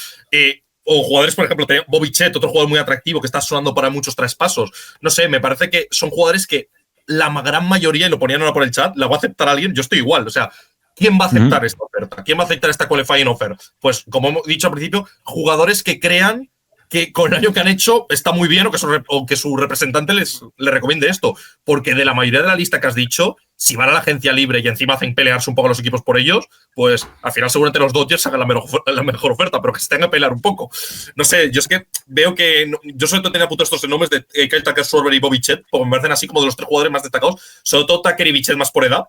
O jugadores, por ejemplo, Bobby Chet, otro jugador muy atractivo que está sonando para muchos traspasos. No sé, me parece que son jugadores que la gran mayoría, y lo ponían ahora por el chat, la va a aceptar alguien. Yo estoy igual. O sea, ¿quién va a aceptar esta oferta? ¿Quién va a aceptar esta qualifying offer? Pues, como hemos dicho al principio, jugadores que crean que con el año que han hecho está muy bien o que su representante le recomiende esto. Porque de la mayoría de la lista que has dicho, si van a la agencia libre y encima hacen pelearse un poco a los equipos por ellos, pues al final seguramente los Dodgers hagan la mejor oferta, pero que se tengan que pelear un poco. No sé, yo es que veo que… yo sobre todo tenía apuntados estos nombres de Kyle Tucker, Schwarber y Bobby Chet, porque me parecen así como de los 3 jugadores más destacados, sobre todo Tucker y Bichette más por edad,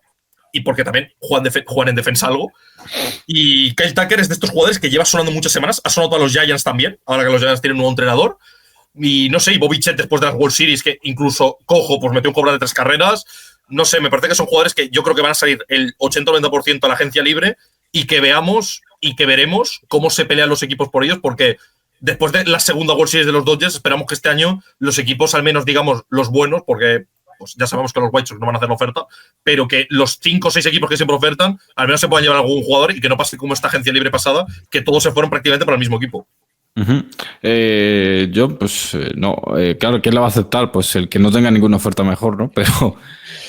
y porque también juegan en defensa algo. Y Kyle Tucker es de estos jugadores que lleva sonando muchas semanas, ha sonado a los Giants también, ahora que los Giants tienen un nuevo entrenador. Y no sé, y Bobby Chet después de las World Series, que incluso Cojo pues metió un cobra de 3 carreras. No sé, me parece que son jugadores que yo creo que van a salir el 80-90% a la agencia libre y que veamos y que veremos cómo se pelean los equipos por ellos, porque después de la segunda World Series de los Dodgers, esperamos que este año los equipos, al menos digamos los buenos, porque pues ya sabemos que los White Sox no van a hacer la oferta, pero que los 5 o 6 equipos que siempre ofertan, al menos se puedan llevar algún jugador y que no pase como esta agencia libre pasada, que todos se fueron prácticamente para el mismo equipo. Yo, pues, no. Claro, ¿quién la va a aceptar? Pues el que no tenga ninguna oferta mejor, ¿no? Pero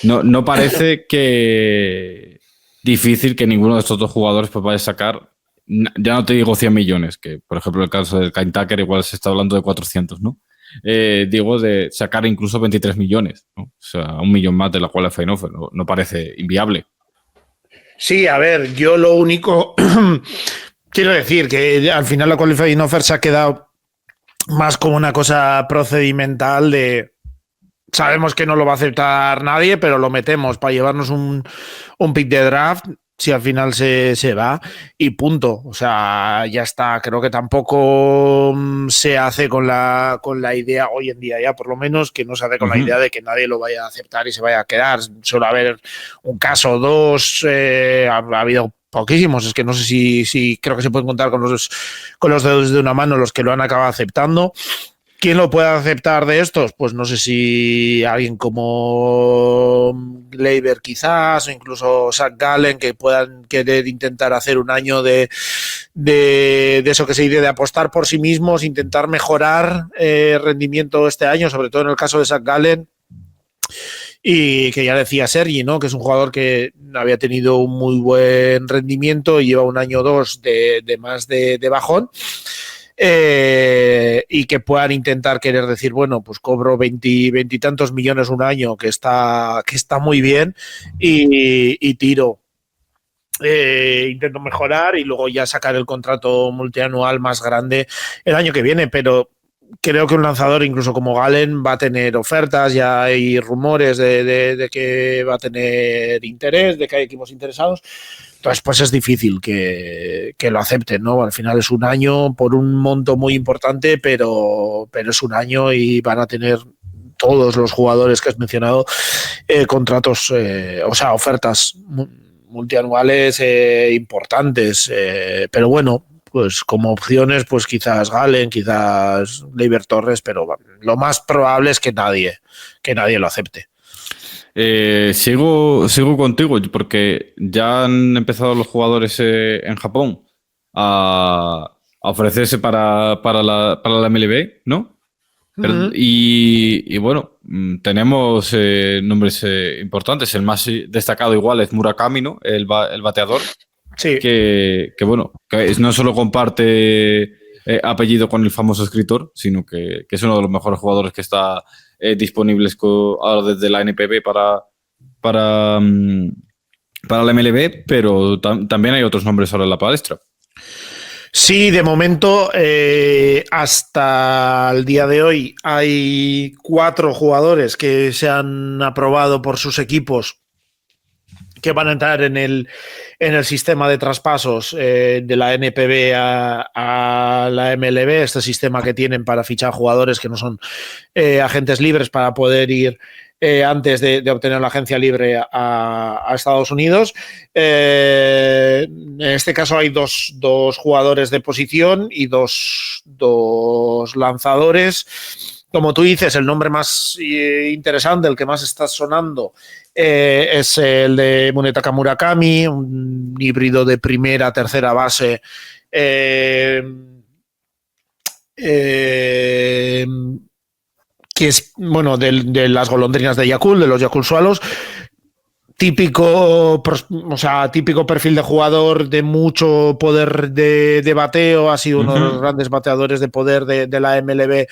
no parece que difícil que ninguno de estos dos jugadores pues vaya a sacar, ya no te digo 100 millones, que por ejemplo el caso del Kyle Tucker igual se está hablando de 400, ¿no? Digo de sacar incluso 23 millones, ¿no? O sea, 1 millón más de la qualifying offer, no parece inviable. Sí, a ver, yo lo único quiero decir que al final la qualifying offer se ha quedado más como una cosa procedimental de sabemos que no lo va a aceptar nadie, pero lo metemos para llevarnos un pick de draft si al final se va y punto. O sea, ya está. Creo que tampoco se hace con la idea hoy en día ya, por lo menos, que no se hace con la idea de que nadie lo vaya a aceptar y se vaya a quedar. Suele haber un caso o dos, ha habido poquísimos, es que no sé si creo que se pueden contar con los dedos de una mano los que lo han acabado aceptando. ¿Quién lo puede aceptar de estos? Pues no sé si alguien como Gleyber quizás, o incluso Zach Gallen, que puedan querer intentar hacer un año de eso que se dice, de apostar por sí mismos, intentar mejorar rendimiento este año, sobre todo en el caso de Zach Gallen. Y que ya decía Sergi, ¿no? Que es un jugador que había tenido un muy buen rendimiento y lleva un año o dos de más de bajón. Y que puedan intentar querer decir, bueno, pues cobro 20 y tantos millones un año, que está muy bien, y tiro. Intento mejorar y luego ya sacar el contrato multianual más grande el año que viene, pero creo que un lanzador incluso como Gallen va a tener ofertas, ya hay rumores de que va a tener interés, de que hay equipos interesados. Entonces, pues es difícil que lo acepten, ¿no? Al final es un año por un monto muy importante, pero es un año y van a tener todos los jugadores que has mencionado contratos, o sea, ofertas multianuales importantes. Pero bueno, pues como opciones, pues quizás Gallen, quizás Gleyber Torres, pero lo más probable es que nadie lo acepte. Sigo contigo porque ya han empezado los jugadores en Japón a ofrecerse para la MLB, ¿no? Uh-huh. Y bueno, tenemos nombres importantes. El más destacado igual es Murakami, ¿no? El bateador. Sí. Que bueno, que no solo comparte apellido con el famoso escritor, sino que es uno de los mejores jugadores que está disponibles ahora desde la NPB para la MLB, pero también hay otros nombres ahora en la palestra. Sí, de momento, hasta el día de hoy, hay 4 jugadores que se han aprobado por sus equipos que van a entrar en el sistema de traspasos de la NPB a la MLB, este sistema que tienen para fichar jugadores que no son agentes libres para poder ir antes de obtener la agencia libre a Estados Unidos. En este caso hay dos jugadores de posición y dos lanzadores. Como tú dices, el nombre más interesante, el que más está sonando, es el de Munetaka Murakami, un híbrido de primera, tercera base, que es, bueno, de las golondrinas de Yakult, de los Yakult Swallows. Típico perfil de jugador de mucho poder de bateo, ha sido uno de los grandes bateadores de poder de la MLB,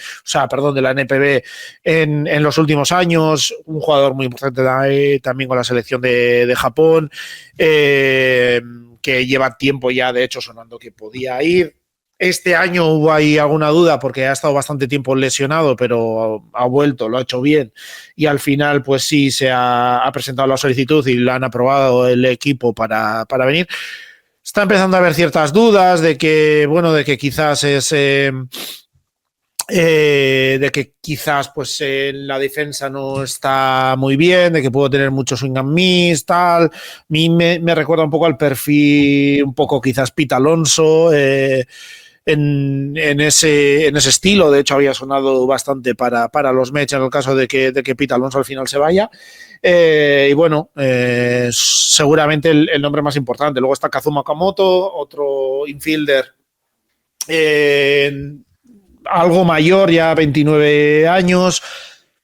de la NPB en los últimos años, un jugador muy importante también con la selección de Japón, que lleva tiempo ya de hecho sonando que podía ir. Este año hubo ahí alguna duda porque ha estado bastante tiempo lesionado, pero ha vuelto, lo ha hecho bien y al final pues sí se ha presentado la solicitud y la han aprobado el equipo para venir. Está empezando a haber ciertas dudas de que quizás es pues en la defensa no está muy bien, de que puedo tener mucho swing and miss, tal. A mí me recuerda un poco al perfil, un poco quizás Pete Alonso, en ese estilo. De hecho, había sonado bastante para los Mets en el caso de que Pete Alonso al final se vaya. Y bueno, seguramente el nombre más importante. Luego está Kazuma Okamoto, otro infielder algo mayor, ya 29 años,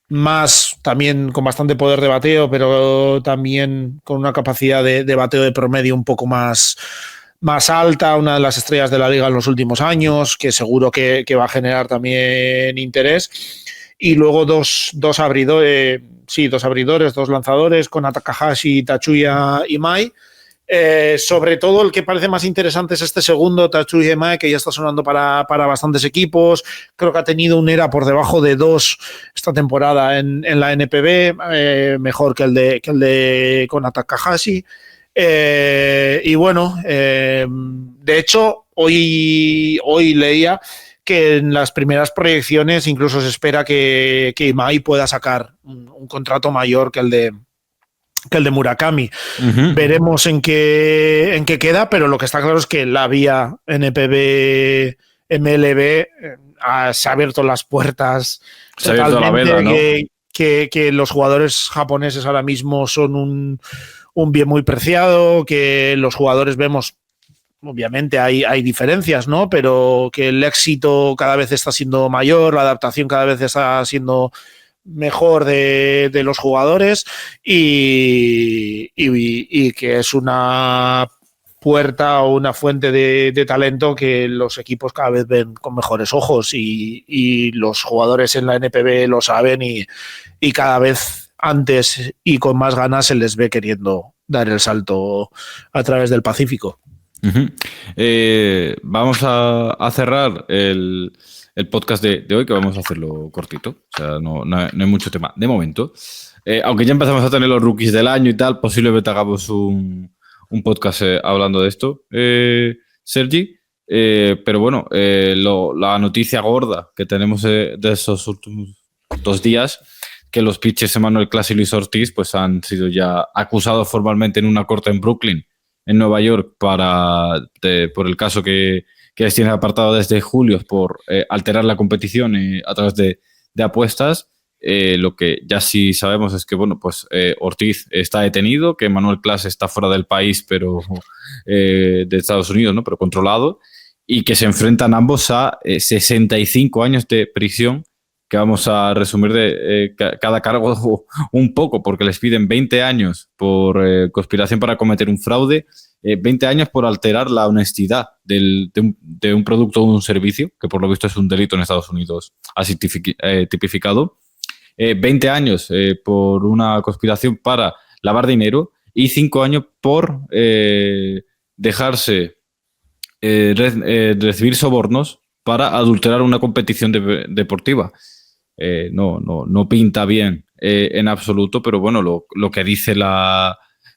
más también con bastante poder de bateo, pero también con una capacidad de bateo de promedio un poco más alta, una de las estrellas de la liga en los últimos años, que seguro que va a generar también interés. Y luego dos abridores, dos lanzadores, con Takahashi, Tatsuya Imai. Sobre todo el que parece más interesante es este segundo, Tatsuya Imai, que ya está sonando para bastantes equipos. Creo que ha tenido un ERA por debajo de 2 esta temporada en la NPB, mejor que el de Kona Takahashi. Y bueno, de hecho, hoy leía que en las primeras proyecciones incluso se espera que Imai pueda sacar un contrato mayor que el de Murakami. Uh-huh. Veremos en qué queda, pero lo que está claro es que la vía NPB MLB se ha abierto las puertas totalmente, la veda, ¿no? que los jugadores japoneses ahora mismo son un bien muy preciado, que los jugadores vemos, obviamente hay diferencias, ¿no? Pero que el éxito cada vez está siendo mayor, la adaptación cada vez está siendo mejor de los jugadores y que es una puerta o una fuente de talento que los equipos cada vez ven con mejores ojos y los jugadores en la NPB lo saben y cada vez antes y con más ganas se les ve queriendo dar el salto a través del Pacífico. Uh-huh. Vamos a cerrar el podcast de hoy, que vamos a hacerlo cortito, o sea, no hay mucho tema de momento, aunque ya empezamos a tener los rookies del año y tal, posiblemente hagamos un podcast hablando de esto, Sergi, pero bueno, la noticia gorda que tenemos de esos últimos 2 días, que los pitchers Emmanuel Clase y Luis Ortiz pues han sido ya acusados formalmente en una corte en Brooklyn, en Nueva York, por el caso que les tiene apartado desde julio por alterar la competición a través de apuestas. Lo que ya sí sabemos es que bueno, pues Ortiz está detenido, que Manuel Clase está fuera del país, pero de Estados Unidos, ¿no? Pero controlado, y que se enfrentan ambos a 65 años de prisión, que vamos a resumir de cada cargo un poco, porque les piden 20 años por conspiración para cometer un fraude, 20 años por alterar la honestidad de un producto o un servicio, que por lo visto es un delito en Estados Unidos así tipificado, 20 años por una conspiración para lavar dinero y 5 años por dejarse recibir sobornos para adulterar una competición deportiva. No pinta bien en absoluto, pero bueno, lo que dice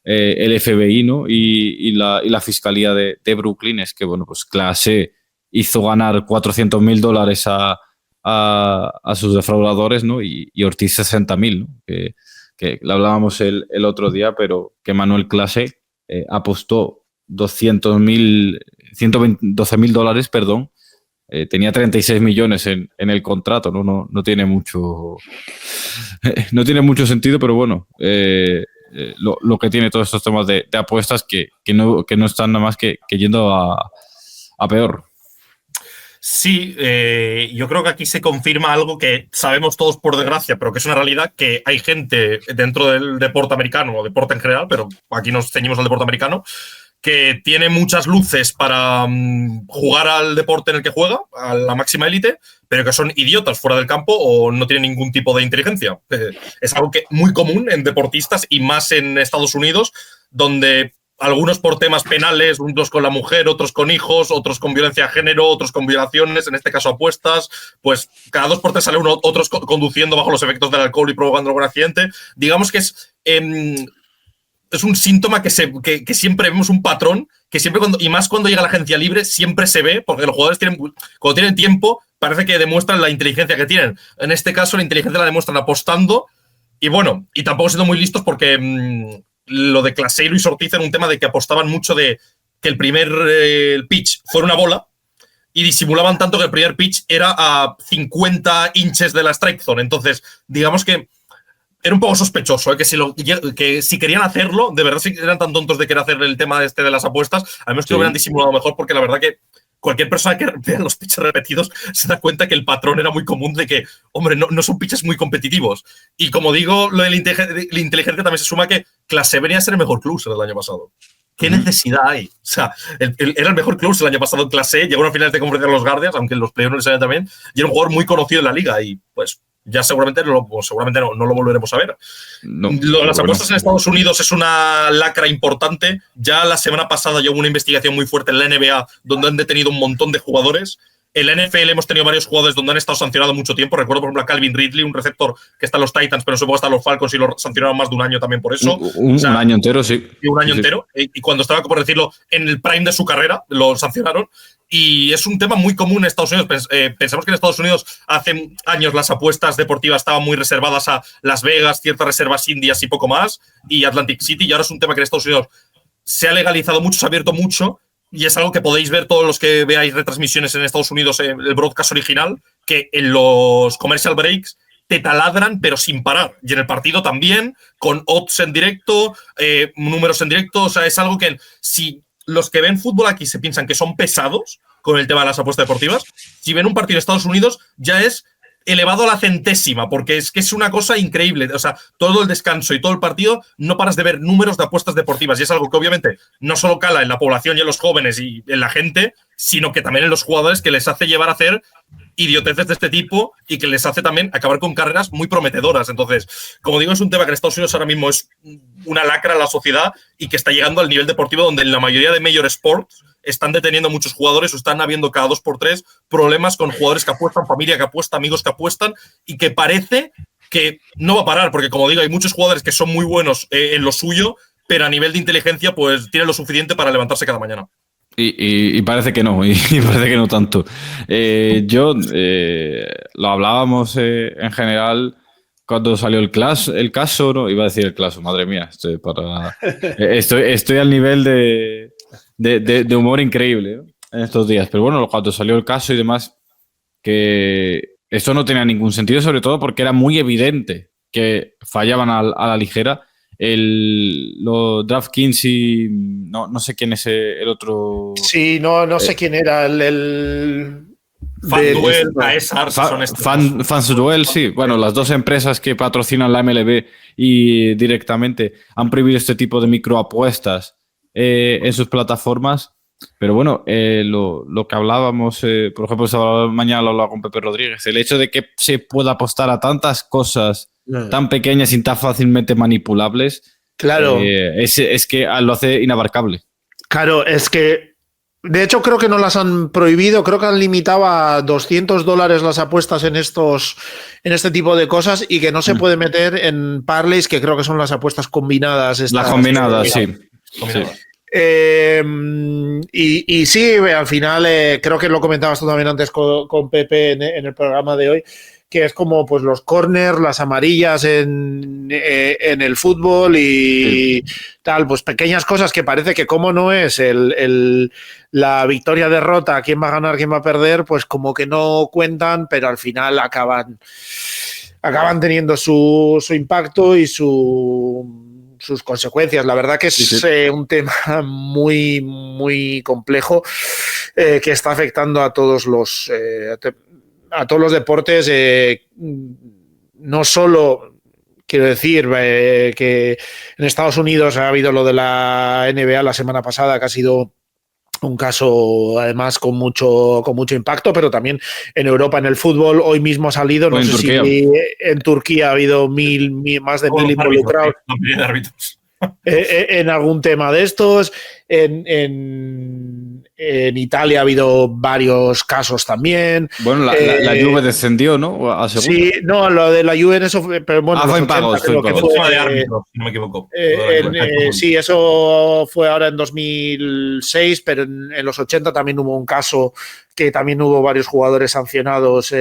el FBI, ¿no? y la Fiscalía de Brooklyn es que bueno, pues Clase hizo ganar $400,000 a sus defraudadores, ¿no? y Ortiz 60,000, ¿no? que lo hablábamos el otro día, pero que Manuel Clase apostó $112,000, perdón. Tenía 36 millones en el contrato, no tiene mucho no tiene mucho sentido, pero bueno, lo que tiene todos estos temas de apuestas que no están nada más que yendo a peor. Sí, yo creo que aquí se confirma algo que sabemos todos por desgracia, pero que es una realidad, que hay gente dentro del deporte americano, o deporte en general, pero aquí nos ceñimos al deporte americano, que tiene muchas luces para jugar al deporte en el que juega, a la máxima élite, pero que son idiotas fuera del campo o no tienen ningún tipo de inteligencia. Es algo que muy común en deportistas y más en Estados Unidos, donde algunos por temas penales, unos con la mujer, otros con hijos, otros con violencia de género, otros con violaciones, en este caso apuestas, pues cada 2 por 3 sale uno, otros conduciendo bajo los efectos del alcohol y provocando algún accidente. Digamos que es un síntoma que siempre vemos, un patrón que siempre y más cuando llega la agencia libre siempre se ve, porque los jugadores cuando tienen tiempo parece que demuestran la inteligencia que tienen. En este caso la inteligencia la demuestran apostando y bueno, y tampoco siendo muy listos, porque lo de Clase y Luis Ortiz era un tema de que apostaban mucho de que el primer pitch fuera una bola y disimulaban tanto que el primer pitch era a 50 inches de la strike zone. Entonces, digamos que era un poco sospechoso, ¿eh? que si querían hacerlo, de verdad si eran tan tontos de querer hacer el tema de las apuestas, a menos que lo hubieran disimulado mejor, porque la verdad que cualquier persona que vea los pitches repetidos se da cuenta que el patrón era muy común de que, hombre, no son pitches muy competitivos. Y como digo, lo de la inteligencia también se suma que clase venía a ser el mejor closer del año pasado. ¿Qué necesidad hay? O sea, era el mejor closer el año pasado en clase, llegó a una final de conferencia de los Guardians, aunque en los playoffs no le salían también, y era un jugador muy conocido en la liga y pues ya seguramente no lo volveremos a ver. Las apuestas en Estados Unidos es una lacra importante. Ya la semana pasada hubo una investigación muy fuerte en la NBA donde han detenido un montón de jugadores. En la NFL hemos tenido varios jugadores donde han estado sancionados mucho tiempo. Recuerdo, por ejemplo, a Calvin Ridley, un receptor que está en los Titans, pero supongo que está en los Falcons y lo sancionaron más de un año también por eso. Un año entero, sí. Un año entero. Y cuando estaba, por decirlo, en el prime de su carrera, lo sancionaron. Y es un tema muy común en Estados Unidos. Pensamos que en Estados Unidos hace años las apuestas deportivas estaban muy reservadas a Las Vegas, ciertas reservas indias y poco más, y Atlantic City. Y ahora es un tema que en Estados Unidos se ha legalizado mucho, se ha abierto mucho. Y es algo que podéis ver todos los que veáis retransmisiones en Estados Unidos, el broadcast original, que en los commercial breaks te taladran, pero sin parar. Y en el partido también, con odds en directo, números en directo. O sea, es algo que si los que ven fútbol aquí se piensan que son pesados con el tema de las apuestas deportivas, si ven un partido de Estados Unidos ya es elevado a la centésima, porque es que es una cosa increíble. O sea, todo el descanso y todo el partido no paras de ver números de apuestas deportivas, y es algo que obviamente no solo cala en la población y en los jóvenes y en la gente, sino que también en los jugadores, que les hace llevar a hacer idioteces de este tipo y que les hace también acabar con carreras muy prometedoras. Entonces, como digo, es un tema que en Estados Unidos ahora mismo es una lacra en la sociedad y que está llegando al nivel deportivo donde en la mayoría de major sports están deteniendo muchos jugadores o están habiendo cada 2 por 3 problemas con jugadores que apuestan, familia que apuesta, amigos que apuestan, y que parece que no va a parar, porque como digo, hay muchos jugadores que son muy buenos en lo suyo, pero a nivel de inteligencia pues tienen lo suficiente para levantarse cada mañana. Y parece que no, y parece que no tanto. Lo hablábamos en general cuando salió el caso, ¿no? Iba a decir el caso, madre mía, estoy al nivel de humor increíble, ¿no? En estos días. Pero bueno, cuando salió el caso y demás, que esto no tenía ningún sentido, sobre todo porque era muy evidente que fallaban a la ligera. Los DraftKings y no sé quién es el otro. Sí, no sé quién era FanDuel, Caesar, FanDuel, sí. Bueno, las dos empresas que patrocinan la MLB y directamente han prohibido este tipo de microapuestas en sus plataformas. Pero bueno, lo que hablábamos, por ejemplo, esta mañana lo hablaba con Pepe Rodríguez, el hecho de que se pueda apostar a tantas cosas tan pequeñas y tan fácilmente manipulables, claro, es que lo hace inabarcable. Claro, es que de hecho creo que no las han prohibido, creo que han limitado a $200 las apuestas en este tipo de cosas, y que no se puede meter en parlays, que creo que son las apuestas combinadas. Las combinadas, sí. Y sí, al final creo que lo comentabas tú también antes con Pepe en el programa de hoy, que es como pues los corners, las amarillas en el fútbol y tal, pues pequeñas cosas que parece que como no es la victoria-derrota, quién va a ganar, quién va a perder, pues como que no cuentan, pero al final acaban teniendo su impacto y sus consecuencias. La verdad que es un tema muy, muy complejo que está afectando a todos los deportes, no solo, quiero decir, que en Estados Unidos ha habido lo de la NBA la semana pasada, que ha sido un caso además con mucho impacto, pero también en Europa, en el fútbol. Hoy mismo ha salido, no sé si en Turquía ha habido más de 1000 involucrados en algún tema de estos. En Italia ha habido varios casos también. Bueno, la Juve descendió, ¿no? A sí, no, lo de la Juve en eso fue, pero bueno, fue en pagos, fue de árbitros, si no me equivoco. Sí, eso fue ahora en 2006, pero en los 80 también hubo un caso que también hubo varios jugadores sancionados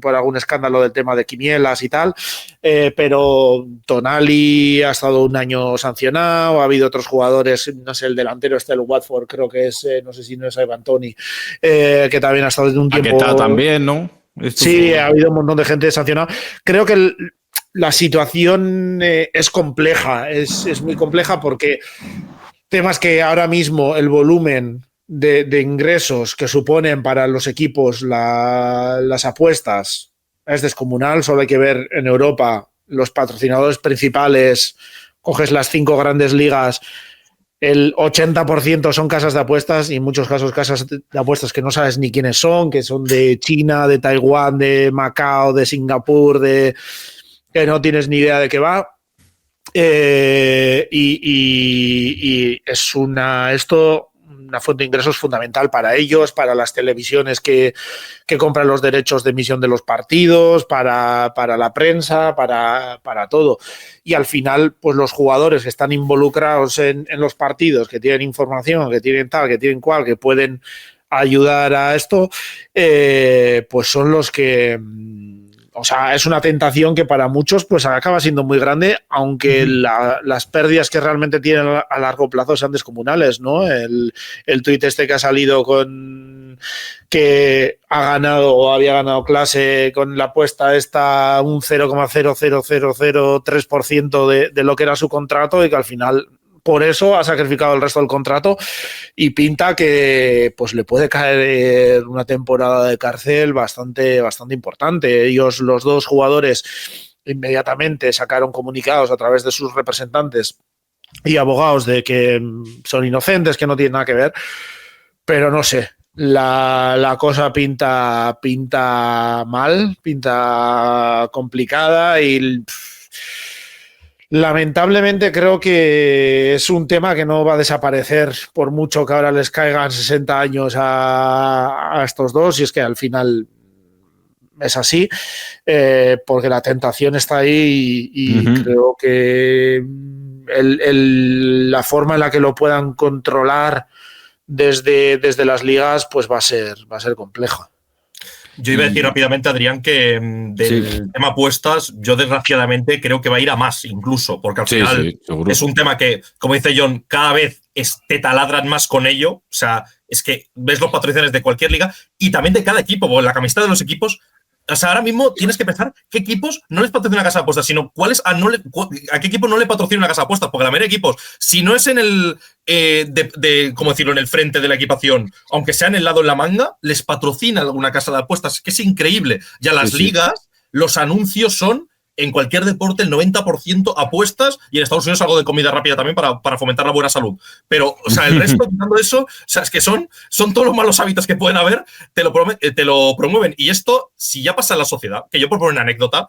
por algún escándalo del tema de quinielas y tal, pero Tonali ha estado un año sancionado, ha habido otros jugadores, no sé, el delantero del Watford, creo que es, no sé si no es Ivan Toney, que también ha estado desde un tiempo. Paquetá también, ¿no? Sí, ha habido un montón de gente sancionada. Creo que la situación es compleja, es muy compleja porque temas que ahora mismo el volumen de ingresos que suponen para los equipos las apuestas es descomunal. Solo hay que ver en Europa los patrocinadores principales, coges las 5 grandes ligas, el 80% son casas de apuestas y en muchos casos casas de apuestas que no sabes ni quiénes son, que son de China, de Taiwán, de Macao, de Singapur, que no tienes ni idea de qué va. Y es una fuente de ingresos fundamental para ellos, para las televisiones que compran los derechos de emisión de los partidos, para la prensa, para todo. Y al final, pues los jugadores que están involucrados en los partidos, que tienen información, que tienen tal, que tienen cual, que pueden ayudar a esto, pues son los que... O sea, es una tentación que para muchos pues acaba siendo muy grande, aunque las pérdidas que realmente tienen a largo plazo sean descomunales, ¿no? El tuit este que ha salido con que ha ganado o había ganado clase con la apuesta esta un 0,00003% de lo que era su contrato y que al final por eso ha sacrificado el resto del contrato y pinta que pues le puede caer una temporada de cárcel bastante importante. Ellos, los dos jugadores, inmediatamente sacaron comunicados a través de sus representantes y abogados de que son inocentes, que no tienen nada que ver, pero no sé. La cosa pinta mal, pinta complicada y... Lamentablemente creo que es un tema que no va a desaparecer por mucho que ahora les caigan 60 años a estos dos, y es que al final es así, porque la tentación está ahí y creo que la forma en la que lo puedan controlar desde las ligas pues va a ser compleja. Yo iba a decir rápidamente, Adrián, que del tema apuestas, yo desgraciadamente creo que va a ir a más incluso, porque al final es un tema que, como dice John, cada vez te taladran más con ello. O sea, es que ves los patrocinadores de cualquier liga y también de cada equipo, porque la camiseta de los equipos. O sea, ahora mismo tienes que pensar qué equipos no les patrocina una casa de apuestas, sino a qué equipo no le patrocina una casa de apuestas, porque la mayoría de equipos, si no es en el, ¿cómo decirlo?, en el frente de la equipación, aunque sea en el lado en la manga, les patrocina alguna casa de apuestas, que es increíble. Ya las ligas, los anuncios son en cualquier deporte el 90% apuestas y en Estados Unidos algo de comida rápida también para fomentar la buena salud. Pero, o sea, el resto, quitando eso, o sea, es que son todos los malos hábitos que pueden haber, te lo promueven. Y esto, si ya pasa en la sociedad, que yo por poner una anécdota,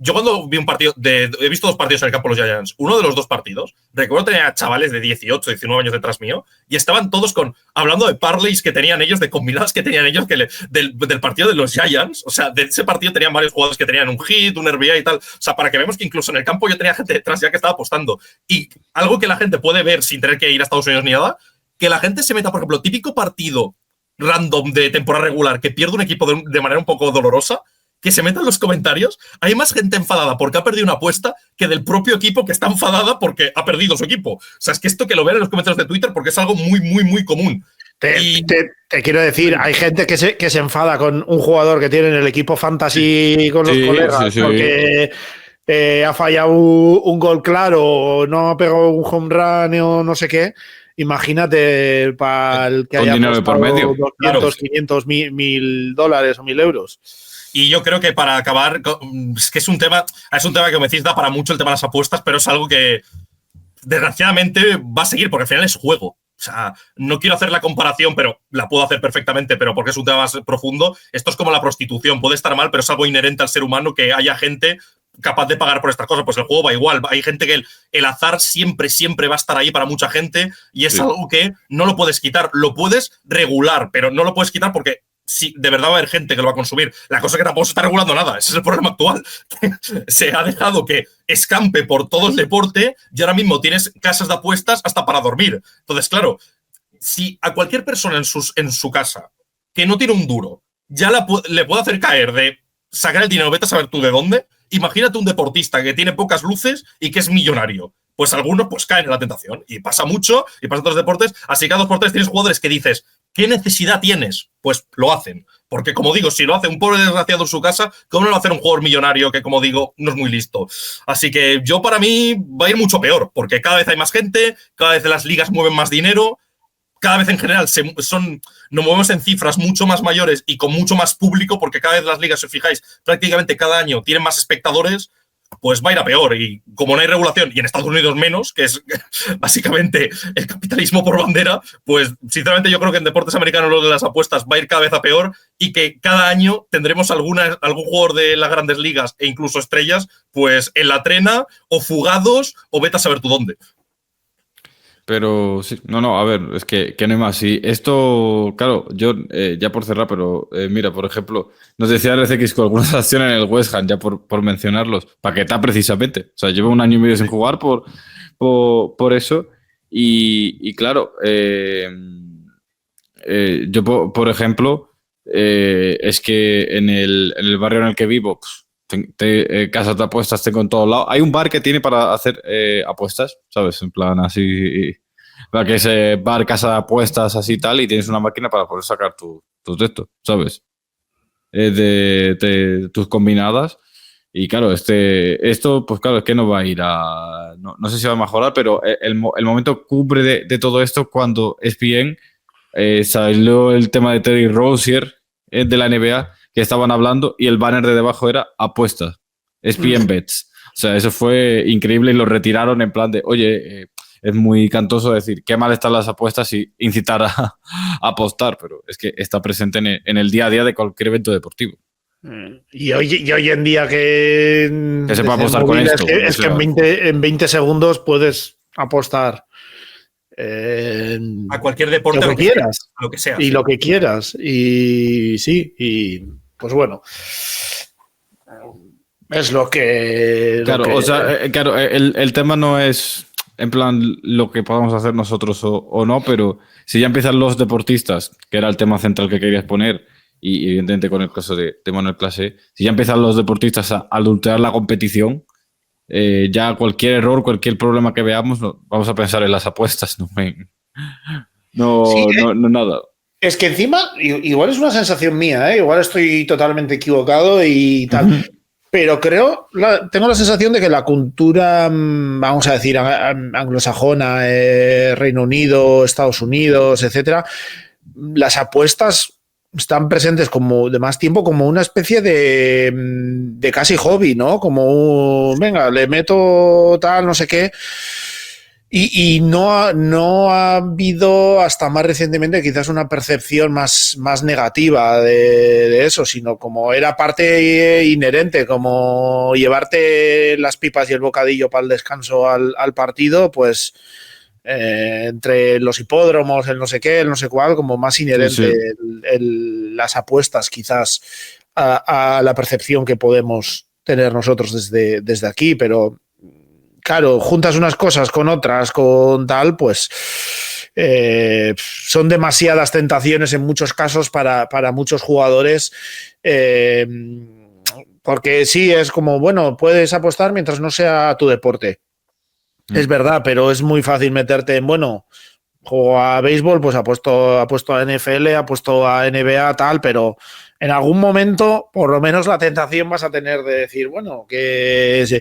yo cuando vi un partido, he visto 2 partidos en el campo de los Giants, uno de los 2 partidos, recuerdo tener a chavales de 18, 19 años detrás mío, y estaban todos hablando de parlays que tenían ellos, de combinadas que tenían ellos, del partido de los Giants. O sea, de ese partido tenían varios jugadores que tenían un hit, un RBI y tal. O sea, para que veamos que incluso en el campo yo tenía gente detrás ya que estaba apostando. Y algo que la gente puede ver sin tener que ir a Estados Unidos ni nada, que la gente se meta, por ejemplo, típico partido random de temporada regular que pierde un equipo de manera un poco dolorosa, que se metan en los comentarios. Hay más gente enfadada porque ha perdido una apuesta que del propio equipo que está enfadada porque ha perdido su equipo. O sea, es que esto que lo vean en los comentarios de Twitter porque es algo muy, muy, muy común. Te quiero decir, hay gente que se enfada con un jugador que tiene en el equipo fantasy con los colegas porque ha fallado un gol claro o no ha pegado un home run o no sé qué. Imagínate para el que haya dinero por medio. 200, 500, $1,000 o 1.000 euros. Y yo creo que para acabar, es que es un tema que, como decís, da para mucho el tema de las apuestas, pero es algo que desgraciadamente va a seguir, porque al final es juego. O sea, no quiero hacer la comparación, pero la puedo hacer perfectamente, pero porque es un tema más profundo. Esto es como la prostitución, puede estar mal, pero es algo inherente al ser humano que haya gente capaz de pagar por estas cosas. Pues el juego va igual. Hay gente que el azar siempre va a estar ahí para mucha gente y es algo que no lo puedes quitar. Lo puedes regular, pero no lo puedes quitar porque sí, de verdad va a haber gente que lo va a consumir. La cosa es que tampoco se está regulando nada. Ese es el problema actual. Se ha dejado que escampe por todo el deporte y ahora mismo tienes casas de apuestas hasta para dormir. Entonces, claro, si a cualquier persona en su casa que no tiene un duro ya le puede hacer caer de sacar el dinero, vete a saber tú de dónde, imagínate un deportista que tiene pocas luces y que es millonario. Pues algunos pues caen en la tentación. Y pasa mucho, y pasa en otros deportes. Así que a 2x3 tienes jugadores que dices, ¿qué necesidad tienes? Pues lo hacen. Porque, como digo, si lo hace un pobre desgraciado en su casa, ¿cómo no lo va a hacer un jugador millonario que, como digo, no es muy listo? Así que yo, para mí, va a ir mucho peor, porque cada vez hay más gente, cada vez las ligas mueven más dinero, cada vez en general nos movemos en cifras mucho más mayores y con mucho más público, porque cada vez las ligas, si os fijáis, prácticamente cada año tienen más espectadores, pues va a ir a peor. Y como no hay regulación, y en Estados Unidos menos, que es básicamente el capitalismo por bandera, pues sinceramente yo creo que en deportes americanos lo de las apuestas va a ir cada vez a peor y que cada año tendremos algún jugador de las grandes ligas e incluso estrellas, pues en la trena o fugados o vete a saber tú dónde. Pero sí, no, a ver, es que no hay más. Sí, esto, claro, yo ya por cerrar, pero mira, por ejemplo, nos decía RCX con algunas acciones en el West Ham, ya por mencionarlos, Paquetá precisamente. O sea, lleva 1 año y medio sin jugar por eso. Y claro, yo, por ejemplo, es que en el barrio en el que vivo, casas de apuestas tengo en todos lados. Hay un bar que tiene para hacer apuestas, ¿sabes? En plan así, para que ese bar, casa de apuestas así tal, y tienes una máquina para poder sacar tus textos, ¿sabes? De tus combinadas. Y claro, esto, pues claro, es que no va a ir a... No sé si va a mejorar, pero el momento cumbre de todo esto cuando ESPN salió el tema de Terry Rozier de la NBA, que estaban hablando y el banner de debajo era apuestas, ESPN Bets. O sea, eso fue increíble y lo retiraron en plan de, oye, es muy cantoso decir qué mal están las apuestas y incitar a apostar, pero es que está presente en el día a día de cualquier evento deportivo. Y hoy en día que se puede apostar con esto. Es que en 20 segundos puedes apostar a cualquier deporte, lo que quieras, lo que sea, y sí. lo que quieras, y sí, y pues bueno, es lo que claro, o sea, claro, el tema no es en plan lo que podamos hacer nosotros o no, pero si ya empiezan los deportistas, que era el tema central que querías poner, y evidentemente con el caso de Manuel Clase, si ya empiezan los deportistas a adulterar la competición, ya cualquier error, cualquier problema que veamos, vamos a pensar en las apuestas, no nada. Es que encima, igual es una sensación mía, igual estoy totalmente equivocado y tal, pero tengo la sensación de que la cultura, vamos a decir, anglosajona, Reino Unido, Estados Unidos, etcétera, las apuestas están presentes como de más tiempo como una especie de casi hobby, ¿no? Como venga, le meto tal, no sé qué. Y no ha habido hasta más recientemente quizás una percepción más negativa de eso, sino como era parte inherente, como llevarte las pipas y el bocadillo para el descanso al partido, pues entre los hipódromos, el no sé qué, el no sé cuál, como más inherente las apuestas quizás a la percepción que podemos tener nosotros desde aquí, pero claro, juntas unas cosas con otras, con tal, pues son demasiadas tentaciones en muchos casos para muchos jugadores, porque sí, es como, bueno, puedes apostar mientras no sea tu deporte. Es verdad, pero es muy fácil meterte en, bueno, juego a béisbol, pues apuesto a NFL, apuesto a NBA, tal, pero en algún momento, por lo menos la tentación vas a tener de decir, bueno, que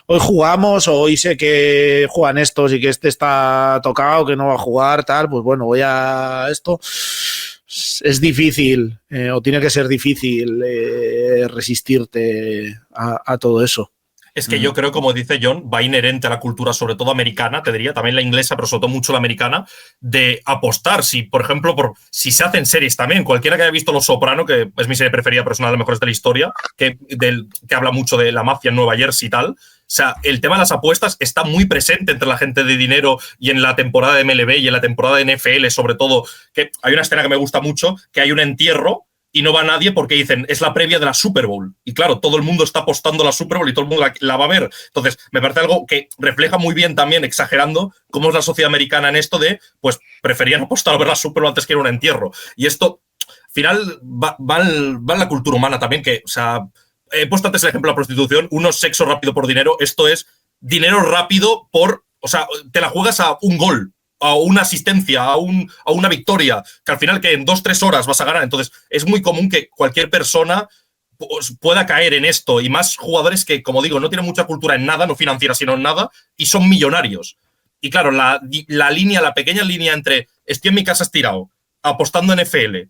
hoy jugamos o hoy sé que juegan estos y que este está tocado, que no va a jugar, tal, pues bueno, voy a esto. Es difícil, o tiene que ser difícil resistirte a todo eso. Es que yo creo, como dice John, va inherente a la cultura, sobre todo americana, te diría, también la inglesa, pero sobre todo mucho la americana, de apostar. Si, por ejemplo, si se hacen series también, cualquiera que haya visto Los Soprano, que es mi serie preferida, pero es una de las mejores de la historia, que habla mucho de la mafia en Nueva Jersey y tal. O sea, el tema de las apuestas está muy presente entre la gente de dinero y en la temporada de MLB y en la temporada de NFL, sobre todo, que hay una escena que me gusta mucho, que hay un entierro y no va nadie porque dicen, es la previa de la Super Bowl. Y claro, todo el mundo está apostando a la Super Bowl y todo el mundo la va a ver. Entonces, me parece algo que refleja muy bien también, exagerando, cómo es la sociedad americana en esto de, pues, preferían apostar a ver la Super Bowl antes que ir a un entierro. Y esto, al final, va en la cultura humana también, que, o sea, he puesto antes el ejemplo de la prostitución, uno es sexo rápido por dinero, esto es dinero rápido por, o sea, te la juegas a un gol, a una asistencia, a una victoria, que al final que en 2-3 horas vas a ganar. Entonces es muy común que cualquier persona pueda caer en esto, y más jugadores que, como digo, no tienen mucha cultura en nada, no financiera sino en nada, y son millonarios. Y claro, la pequeña línea entre estoy en mi casa estirado, apostando en FL,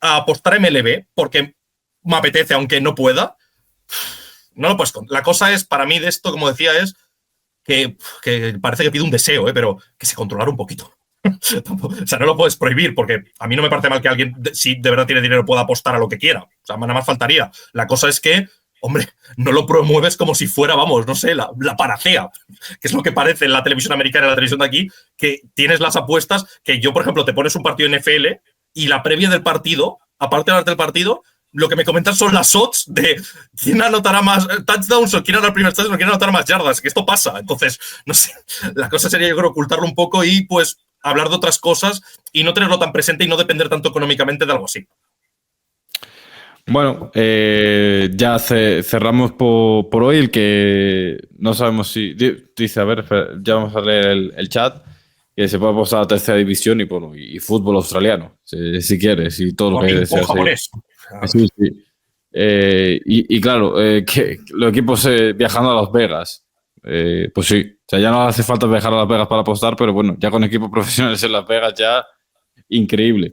a apostar MLB, porque me apetece, aunque no pueda, no lo puedes. La cosa es, para mí, de esto, como decía, es que parece que pide un deseo, pero que se controlara un poquito. O sea, no lo puedes prohibir, porque a mí no me parece mal que alguien, si de verdad tiene dinero, pueda apostar a lo que quiera. O sea, nada más faltaría. La cosa es que, hombre, no lo promueves como si fuera, vamos, no sé, la panacea, que es lo que parece en la televisión americana y la televisión de aquí, que tienes las apuestas, que yo, por ejemplo, te pones un partido en NFL y la previa del partido, aparte de hablarte del partido, lo que me comentan son las odds de quién anotará más touchdowns o quién hará el primer touchdown o quién anotará más yardas, que esto pasa. Entonces, no sé, la cosa sería, yo creo, ocultarlo un poco y, pues, hablar de otras cosas y no tenerlo tan presente y no depender tanto económicamente de algo así. Bueno, ya cerramos por hoy. El que no sabemos si... Dice, a ver, ya vamos a leer el chat, que se puede apostar a tercera división y fútbol australiano, si quieres, y todo lo que deseas. Japonés. Sí. Y claro, que los equipos viajando a Las Vegas, pues sí, o sea, ya no hace falta viajar a Las Vegas para apostar, pero bueno, ya con equipos profesionales en Las Vegas ya increíble.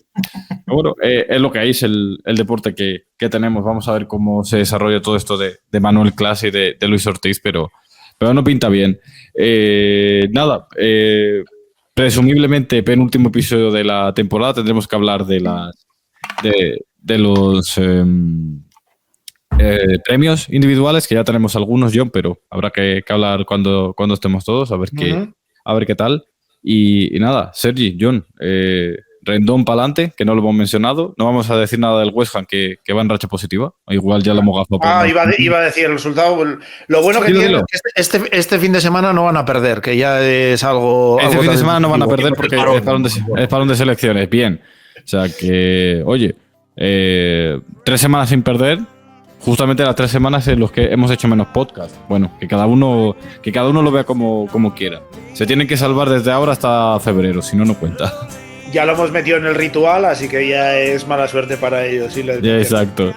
Pero bueno, es lo que hay, es el deporte que tenemos. Vamos a ver cómo se desarrolla todo esto de Manuel Class y de Luis Ortiz, pero no pinta bien. Nada, presumiblemente penúltimo episodio de la temporada, tendremos que hablar de los premios individuales, que ya tenemos algunos, John, pero habrá que hablar cuando estemos todos, a ver qué tal. Y nada, Sergi, John, Rendón para adelante, que no lo hemos mencionado. No vamos a decir nada del West Ham, que va en racha positiva. Igual ya lo hemos gastado. Iba a decir el resultado. Lo bueno que tiene es que este fin de semana no van a perder, que ya es algo... Este fin de semana no van a perder porque es parón de selecciones. Bien. O sea que, oye, 3 semanas sin perder, justamente las 3 semanas en los que hemos hecho menos podcast. Bueno, que cada uno lo vea como quiera. Se tienen que salvar desde ahora hasta febrero, si no, no cuenta. Ya lo hemos metido en el ritual, así que ya es mala suerte para ellos. Sí, ya, exacto.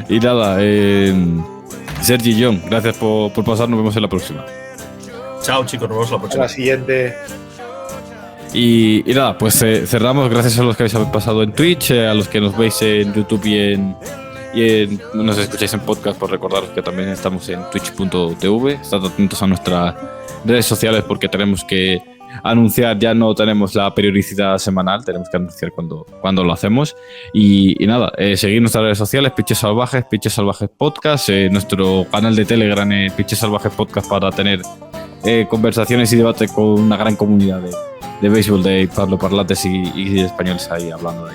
Y nada, Sergi y John, gracias por pasar. Nos vemos en la próxima. Chao, chicos, nos vemos en la próxima. La siguiente. Y nada, pues cerramos. Gracias a los que habéis pasado en Twitch, a los que nos veis en YouTube y nos escucháis en podcast, por recordaros que también estamos en twitch.tv. Estad atentos a nuestras redes sociales porque tenemos que anunciar, ya no tenemos la periodicidad semanal, tenemos que anunciar cuando lo hacemos. Y nada, seguir nuestras redes sociales, Pitches Salvajes Podcast, nuestro canal de Telegram, Pitches Salvajes Podcast, para tener conversaciones y debate con una gran comunidad de béisbol, de hispanoparlantes y españoles ahí hablando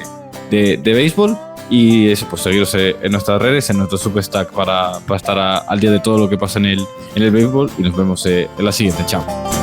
de béisbol. Y eso, pues seguiros en nuestras redes, en nuestro Substack para estar al día de todo lo que pasa en el béisbol. Y nos vemos en la siguiente. Chao.